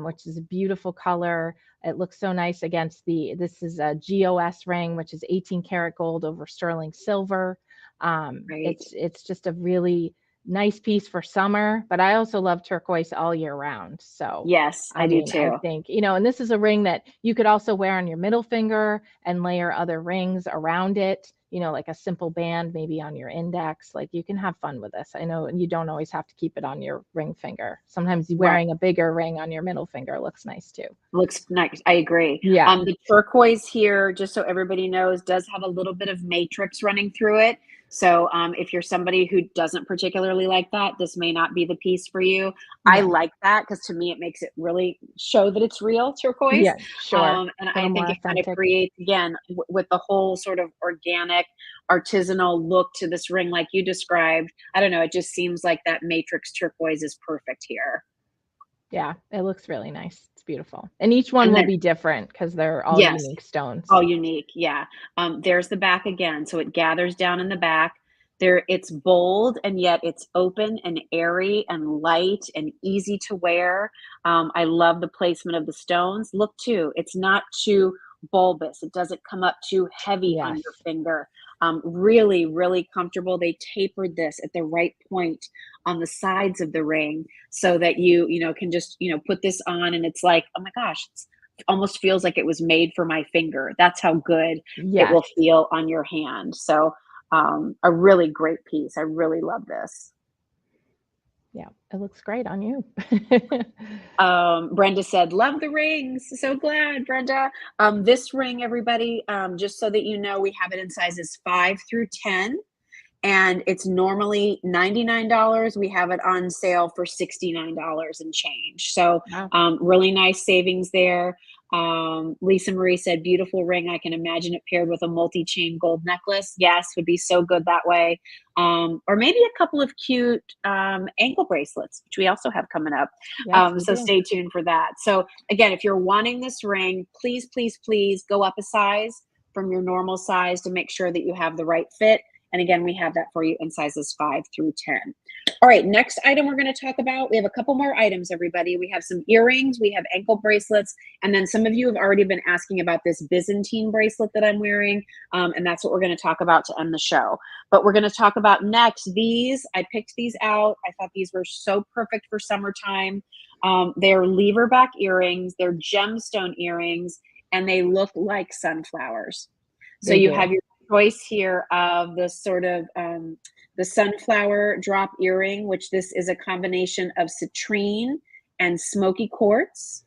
which is a beautiful color. It looks so nice against this is a GOS ring, which is 18 karat gold over sterling silver. Right. It's just a really nice piece for summer, but I also love turquoise all year round. So Yes, I do I too. think, and this is a ring that you could also wear on your middle finger and layer other rings around it, like a simple band maybe on your index. Like you can have fun with this. I know you don't always have to keep it on your ring finger. Sometimes Right. wearing a bigger ring on your middle finger looks nice too. Looks nice. I agree. Yeah. The turquoise here, just so everybody knows, does have a little bit of matrix running through it. So if you're somebody who doesn't particularly like that, this may not be the piece for you. I Yeah. like that because to me it makes it really show that it's real turquoise. Yeah, sure. And A little I think more it kind of authentic. creates, again, with the whole sort of organic, artisanal look to this ring, like you described. I don't know. It just seems like that matrix turquoise is perfect here. Yeah, it looks really nice. It's beautiful. And each one And will then, be different because they're all yes, unique stones. all unique, yeah. There's the back again, so it gathers down in the back. There, it's bold and yet it's open and airy and light and easy to wear. I love the placement of the stones. Look too, it's not too bulbous. It doesn't come up too heavy on Yes. your finger. Really, really comfortable. They tapered this at the right point on the sides of the ring so that you know, can just, you know, put this on and it's like, oh my gosh, it's almost feels like it was made for my finger. That's how good it Yes. will feel on your hand. So, a really great piece. I really love this. Yeah, it looks great on you. Brenda said, "Love the rings." So glad, Brenda. This ring, everybody, just so that you know, we have it in sizes 5 through 10, and it's normally $99. We have it on sale for $69 and change. So, Wow. really nice savings there. Lisa Marie said, beautiful ring. I can imagine it paired with a multi-chain gold necklace. Yes, would be so good that way. Or maybe a couple of cute ankle bracelets, which we also have coming up. Yes, we So do. stay tuned for that. So again, if you're wanting this ring, please, please, please go up a size from your normal size to make sure that you have the right fit. And again, we have that for you in sizes 5 through 10. All right, next item we're going to talk about. We have a couple more items, everybody. We have some earrings, we have ankle bracelets, and then some of you have already been asking about this Byzantine bracelet that I'm wearing, and that's what we're going to talk about to end the show. But we're going to talk about next these. I picked these out. I thought these were so perfect for summertime. They're lever back earrings, they're gemstone earrings, and they look like sunflowers. So They you do. have your choice here of the sort of the sunflower drop earring, which this is a combination of citrine and smoky quartz.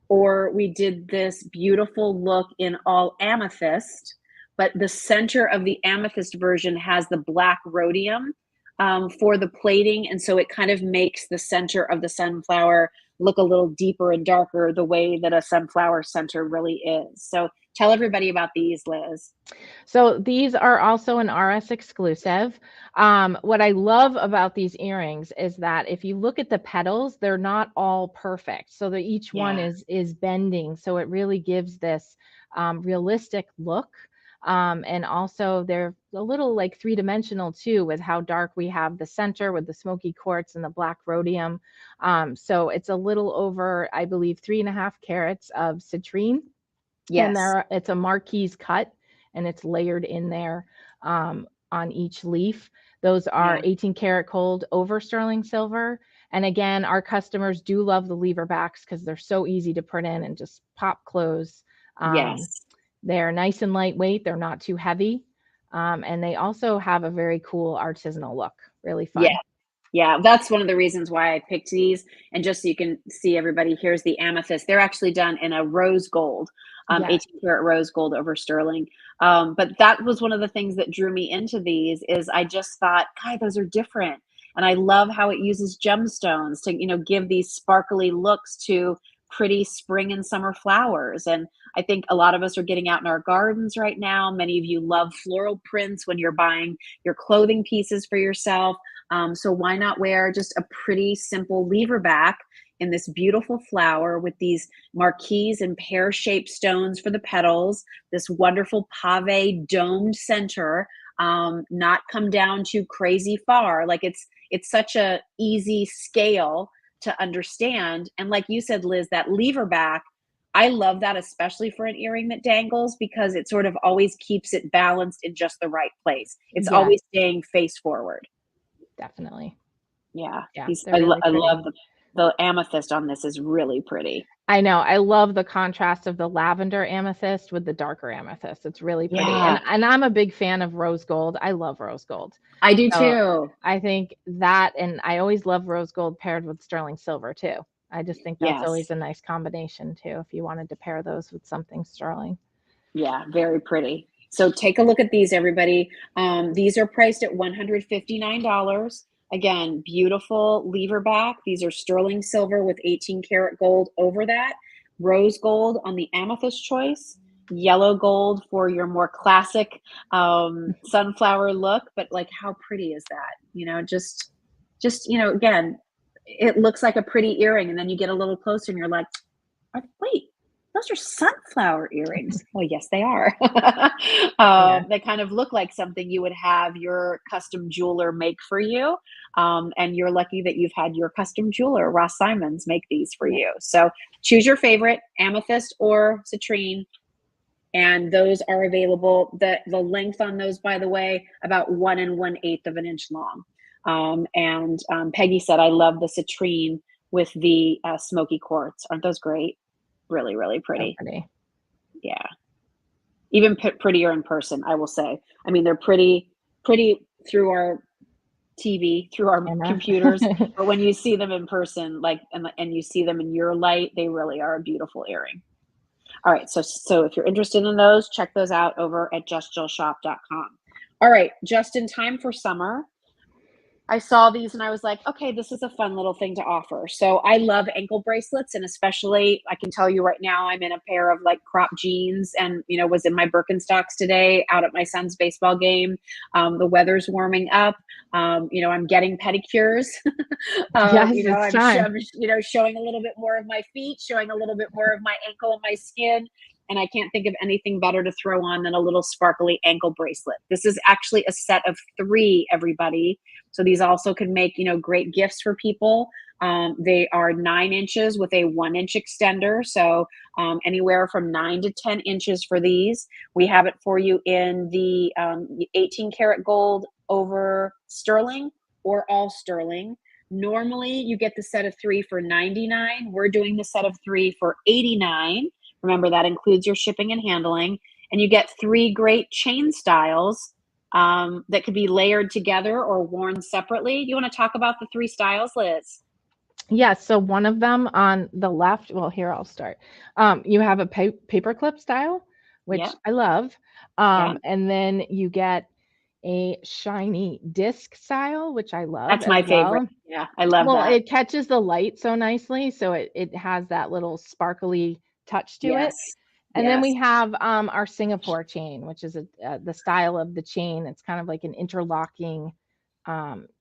Or we did this beautiful look in all amethyst, but the center of the amethyst version has the black rhodium for the plating. And so it kind of makes the center of the sunflower look a little deeper and darker the way that a sunflower center really is. So tell everybody about these, Liz. So these are also an RS exclusive. What I love about these earrings is that if you look at the petals, they're not all perfect. So that each one Yeah. is bending. So it really gives this realistic look. And also they're a little like three-dimensional too, with how dark we have the center with the smoky quartz and the black rhodium. So it's a little over, I believe, 3.5 carats of citrine. And Yes. it's a marquise cut and it's layered in there on each leaf. Those are Yeah. 18 karat gold over sterling silver. And again, our customers do love the lever backs because they're so easy to put in and just pop close. Um, Yes. they're nice and lightweight. They're not too heavy. And they also have a very cool artisanal look. Really Yeah. fun. Yeah, that's one of the reasons why I picked these. And just so you can see, everybody, here's the amethyst. They're actually done in a rose gold, Yes. 18 karat rose gold over sterling. But that was one of the things that drew me into these is I just thought, God, those are different. And I love how it uses gemstones to, you know, give these sparkly looks to pretty spring and summer flowers. And I think a lot of us are getting out in our gardens right now. Many of you love floral prints when you're buying your clothing pieces for yourself. So why not wear just a pretty simple lever back in this beautiful flower with these marquise and pear-shaped stones for the petals, this wonderful pave domed center, not come down too crazy far. Like it's such a easy scale to understand. And like you said, Liz, that lever back, I love that, especially for an earring that dangles, because it sort of always keeps it balanced in just the right place. It's Yes, always staying face forward. definitely. Yeah, Yeah, these they're really I pretty. love the amethyst on this is really pretty. I know. I love the contrast of the lavender amethyst with the darker amethyst. It's really pretty. Yeah, And I'm a big fan of rose gold. I love rose gold. I do So too. I think that, and I always love rose gold paired with sterling silver too. I just think that's always Yes. a nice combination too, if you wanted to pair those with something sterling. Yeah, very pretty. So take a look at these, everybody. These are priced at $159. Again, beautiful lever back. These are sterling silver with 18 karat gold over that, rose gold on the amethyst choice, yellow gold for your more classic sunflower look. But like, how pretty is that? You know, just you know, again, it looks like a pretty earring, and then you get a little closer, and you're like, Wait, those are sunflower earrings. Well, yes, they are. Yeah. They kind of look like something you would have your custom jeweler make for you. And you're lucky that you've had your custom jeweler, Ross Simons, make these for Yeah. you. So choose your favorite, amethyst or citrine, and those are available. The length on those, by the way, about 1 1/8 of an inch long. Peggy said, "I love the citrine with the smoky quartz. Aren't those great? Really, really So pretty. pretty. Yeah, even prettier in person, I will say. I mean, they're pretty through our TV, through our Camera. computers, but when you see them in person, like and you see them in your light, they really are a beautiful earring. All right, so if you're interested in those, check those out over at justjillshop.com. All right, just in time for summer, I saw these and I was like, okay, this is a fun little thing to offer. So I love ankle bracelets, and especially I can tell you right now, I'm in a pair of like crop jeans, and was in my Birkenstocks today out at my son's baseball game. The weather's warming up. I'm getting pedicures. Yes, it's time. I'm showing a little bit more of my feet, showing a little bit more of my ankle and my skin. And I can't think of anything better to throw on than a little sparkly ankle bracelet. This is actually a set of 3, everybody. So these also can make, great gifts for people. They are 9 inches with a 1-inch extender. So anywhere from 9 to 10 inches for these. We have it for you in the 18 karat gold over sterling or all sterling. Normally you get the set of 3 for $99. We're doing the set of 3 for $89. Remember, that includes your shipping and handling. And you get 3 great chain styles that could be layered together or worn separately. You want to talk about the 3 styles, Liz? Yes, so one of them on the left, well, here I'll start. You have a paperclip style, which Yeah, I love. yeah. And then you get a shiny disc style, which I love That's as my favorite. well. Yeah, I love Well, that. it catches the light so nicely, so it has that little sparkly touch to it. Yes, And then yes. we have our Singapore chain, which is the style of the chain. It's kind of like an interlocking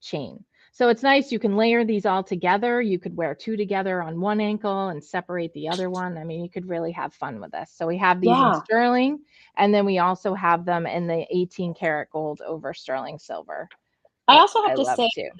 chain. So it's nice. You can layer these all together. You could wear 2 together on one ankle and separate the other one. I mean, you could really have fun with this. So we have these in Yeah. sterling, and then we also have them in the 18 karat gold over sterling silver, I which also have I to love say too.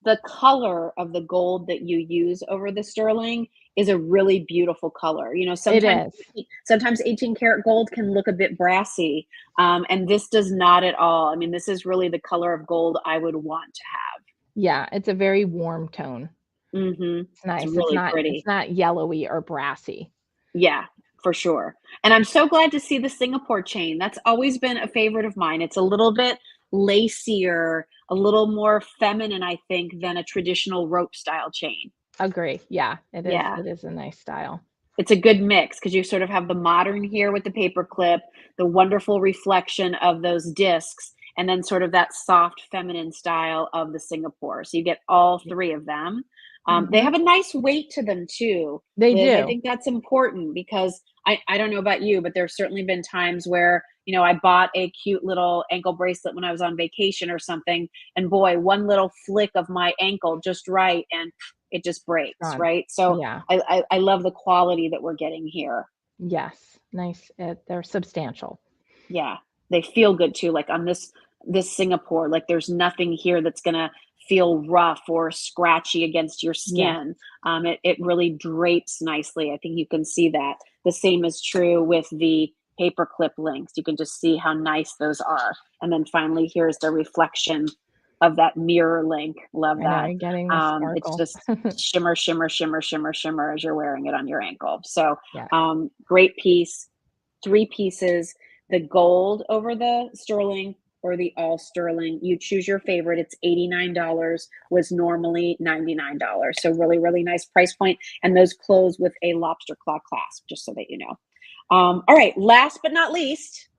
the color of the gold that you use over the sterling is a really beautiful color. It is. Sometimes 18 karat gold can look a bit brassy, and this does not at all. I mean, this is really the color of gold I would want to have. Yeah, it's a very warm tone. It's It's nice. really It's pretty. not yellowy or brassy. Yeah, for sure. And I'm so glad to see the Singapore chain. That's always been a favorite of mine. It's a little bit lacier, a little more feminine, I think, than a traditional rope style chain. Agree. Yeah, it is. Yeah. It is a nice style. It's a good mix because you sort of have the modern here with the paper clip, the wonderful reflection of those discs, and then sort of that soft feminine style of the Singapore. So you get all 3 of them. They Mhm. have a nice weight to them too, They Liz. I do. think that's important because I don't know about you, but there's certainly been times where, I bought a cute little ankle bracelet when I was on vacation or something, and boy, one little flick of my ankle just right, and it just breaks, Gone. right? So Yeah. I love the quality that we're getting here. Yes. Nice. They're substantial. Yeah, they feel good too. Like on this Singapore, like there's nothing here that's gonna feel rough or scratchy against your Yes. skin. It really drapes nicely. I think you can see that. The same is true with the paperclip links. You can just see how nice those are. And then finally, here's the reflection of that mirror link. Love I know, that. you're getting the It's sparkle. just shimmer, shimmer, shimmer, shimmer, shimmer as you're wearing it on your ankle. So Yeah. great piece. 3 pieces, the gold over the sterling or the all sterling. You choose your favorite. It's $89, was normally $99. So really, really nice price point. And those close with a lobster claw clasp, just so that you know. All right, last but not least,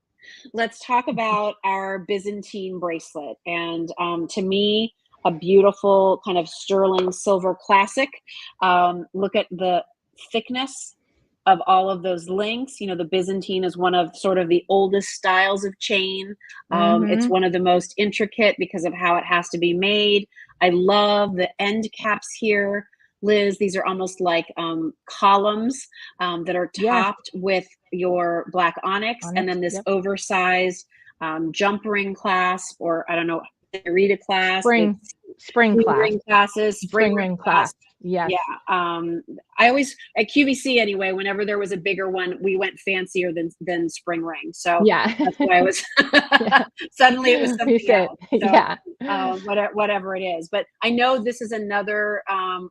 let's talk about our Byzantine bracelet. And to me, a beautiful kind of sterling silver classic. Look at the thickness of all of those links. The Byzantine is one of sort of the oldest styles of chain. It's Mhm. one of the most intricate because of how it has to be made. I love the end caps here. Liz, these are almost like columns that are Yes, topped with your black onyx, and onyx. then this Yep. oversized jump ring clasp, or I don't know, Rita clasp. Spring, It's spring spring class, ring classes, spring spring ring ring clasp. class. Yes. Yeah. I always at QVC anyway, whenever there was a bigger one, we went fancier than spring ring. So Yeah. that's why I was Yeah. suddenly it was We something said, else. So yeah. whatever it is. But I know this is another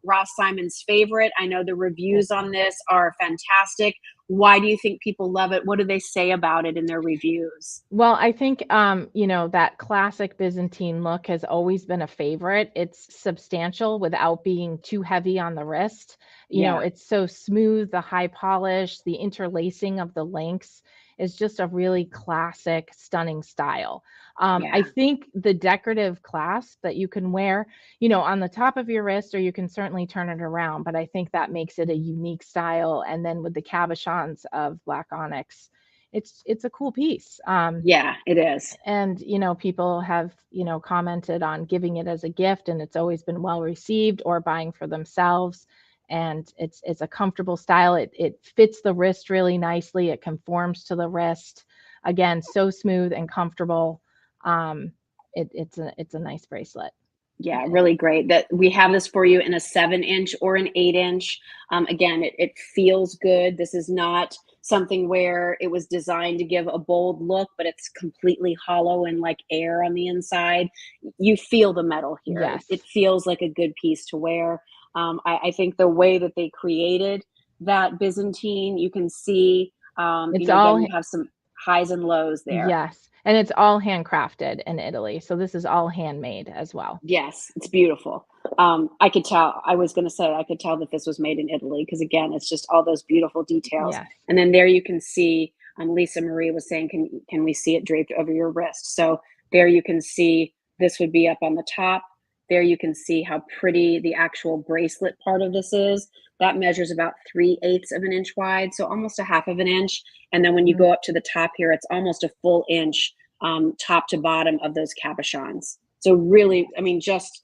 Ross Simon's favorite. I know the It, reviews on this are fantastic. Why do you think people love it? What do they say about it in their reviews? well, I think, that classic Byzantine look has always been a favorite. It's substantial without being too heavy on the wrist. Yeah, It's so smooth, the high polish, the interlacing of the links is just a really classic, stunning style. I yeah, think the decorative clasp that you can wear, on the top of your wrist, or you can certainly turn it around, but I think that makes it a unique style. And then with the cabochons of black onyx, it's a cool piece. yeah, it is. And people have commented on giving it as a gift, and it's always been well received, or buying for themselves. And it's a comfortable style. It fits the wrist really nicely. It conforms to the wrist. Again, so smooth and comfortable. It's a nice bracelet. Yeah, really great that we have this for you in a 7 inch or an 8 inch. Again, it feels good. This is not something where it was designed to give a bold look, but it's completely hollow and like air on the inside. You feel the metal here. It Yes, feels like a good piece to wear. I think the way that they created that Byzantine, you can see, it's again, all you have some highs and lows there. yes, and it's all handcrafted in Italy. So this is all handmade as well. Yes, it's beautiful. I could tell. I was going to say I could tell that this was made in Italy because again, it's just all those beautiful details. Yes. And then there you can see. Lisa Marie was saying, "Can we see it draped over your wrist?" So there you can see this would be up on the top. There you can see how pretty the actual bracelet part of this is. That measures about 3/8 of an inch wide, so almost a half of an inch. And then when you Mhm. go up to the top here, it's almost a full inch top to bottom of those cabochons. So really, I mean, just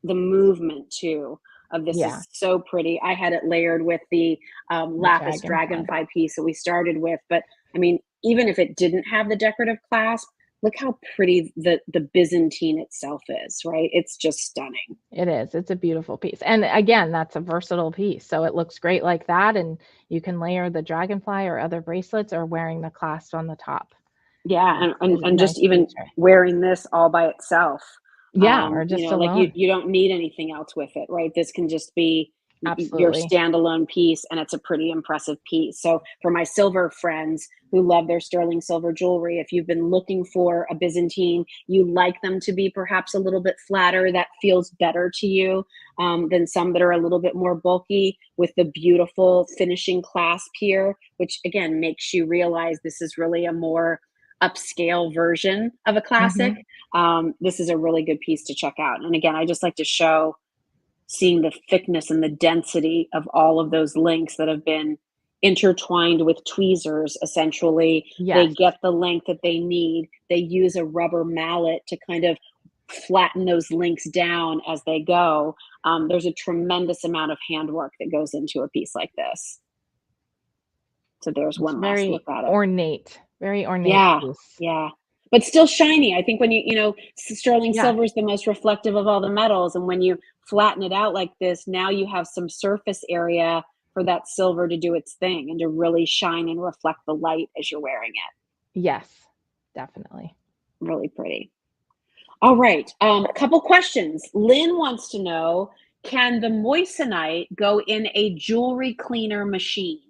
the movement too of this Yeah, is so pretty. I had it layered with the the Lapis dragonfly. dragonfly piece that we started with, but I mean, even if it didn't have the decorative clasp, look how pretty the Byzantine itself is, right? It's just stunning. It is. It's a beautiful piece. And again, that's a versatile piece. So it looks great like that. And you can layer the dragonfly or other bracelets, or wearing the clasp on the top. Yeah, It's a and just nice even feature. wearing this all by itself, Yeah, or just like alone. you don't need anything else with it, right? This can just be your Absolutely. standalone piece, and it's a pretty impressive piece. So for my silver friends who love their sterling silver jewelry, if you've been looking for a Byzantine, you like them to be perhaps a little bit flatter, that feels better to you than some that are a little bit more bulky, with the beautiful finishing clasp here, which again makes you realize this is really a more upscale version of a classic. Hmm. This is a really good piece to check out. And again, I just like to show seeing the thickness and the density of all of those links that have been intertwined with tweezers. Essentially, they Yes. get the length that they need. They use a rubber mallet to kind of flatten those links down as they go. There's a tremendous amount of handwork that goes into a piece like this. So there's It's one last look at it. very ornate Yeah, piece. yeah. But still shiny. I think when sterling Yeah. silver is the most reflective of all the metals, and when you flatten it out like this, now you have some surface area for that silver to do its thing and to really shine and reflect the light as you're wearing it. Yes, definitely. Really pretty. All right, a couple questions. Lynn wants to know, can the moissanite go in a jewelry cleaner machine?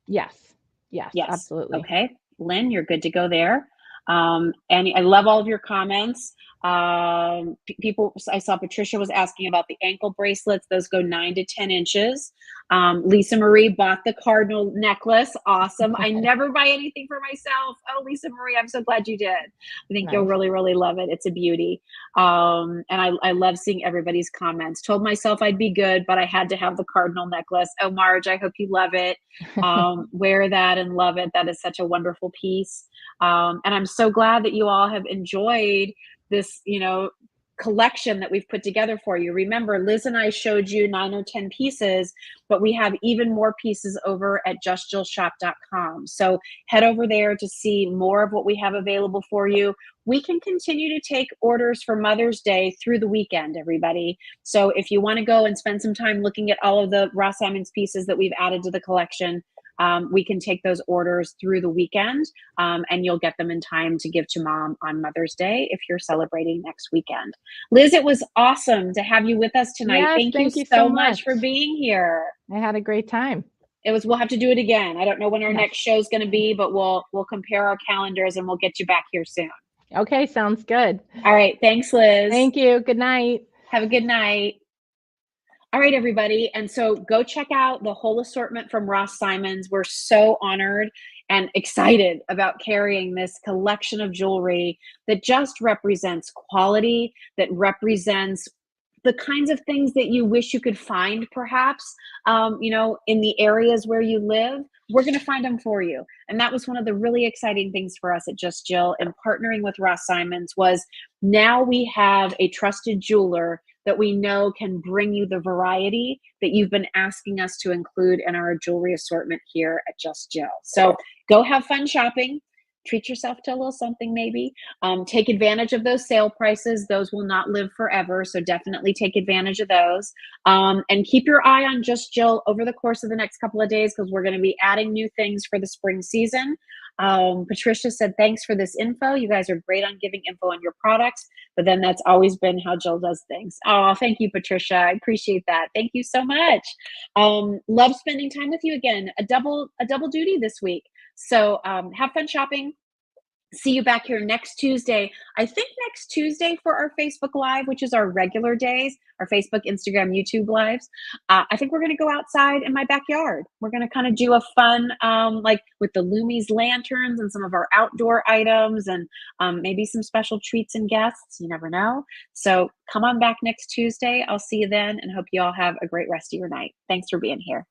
Yes. Yes, Yes. absolutely. Okay. Lynn, you're good to go there. And I love all of your comments. People, I saw Patricia was asking about the ankle bracelets. Those go 9 to 10 inches. Lisa Marie bought the Cardinal necklace. Awesome. I never buy anything for myself. Oh, Lisa Marie, I'm so glad you did. I think you'll Nice. really, really love it. It's a beauty. And I love seeing everybody's comments. Told myself I'd be good, but I had to have the Cardinal necklace. Oh, Marge, I hope you love it. Wear that and love it. That is such a wonderful piece. And I'm so glad that you all have enjoyed this, collection that we've put together for you. Remember, Liz and I showed you 9 or 10 pieces, but we have even more pieces over at justjillshop.com. So head over there to see more of what we have available for you. We can continue to take orders for Mother's Day through the weekend, everybody. So if you want to go and spend some time looking at all of the Ross Simons pieces that we've added to the collection, we can take those orders through the weekend, and you'll get them in time to give to Mom on Mother's Day if you're celebrating next weekend. Liz, it was awesome to have you with us tonight. Yes, Thank you thank you so so much much. for being here. I had a great time. We'll have to do it again. I don't know when our Yes. next show is going to be, but we'll compare our calendars and we'll get you back here soon. Okay, sounds good. All right. Thanks, Liz. Thank you. Good night. Have a good night. All right, everybody. And so go check out the whole assortment from Ross Simons. We're so honored and excited about carrying this collection of jewelry that just represents quality, that represents the kinds of things that you wish you could find, perhaps, in the areas where you live. We're going to find them for you. And that was one of the really exciting things for us at Just Jill and partnering with Ross Simons was now we have a trusted jeweler that we know can bring you the variety that you've been asking us to include in our jewelry assortment here at Just Jill. So go have fun shopping. Treat yourself to a little something maybe. Take advantage of those sale prices. Those will not live forever, so definitely take advantage of those. And keep your eye on Just Jill over the course of the next couple of days because we're going to be adding new things for the spring season. Patricia said, thanks for this info. You guys are great on giving info on your products, but then that's always been how Jill does things. Oh, thank you, Patricia. I appreciate that. Thank you so much. Love spending time with you again. A double duty this week. So have fun shopping. See you back here next Tuesday. I think next Tuesday for our Facebook Live, which is our regular days, our Facebook, Instagram, YouTube Lives. I think we're going to go outside in my backyard. We're going to kind of do a fun, like with the Loomies lanterns and some of our outdoor items and maybe some special treats and guests. You never know. So come on back next Tuesday. I'll see you then and hope you all have a great rest of your night. Thanks for being here.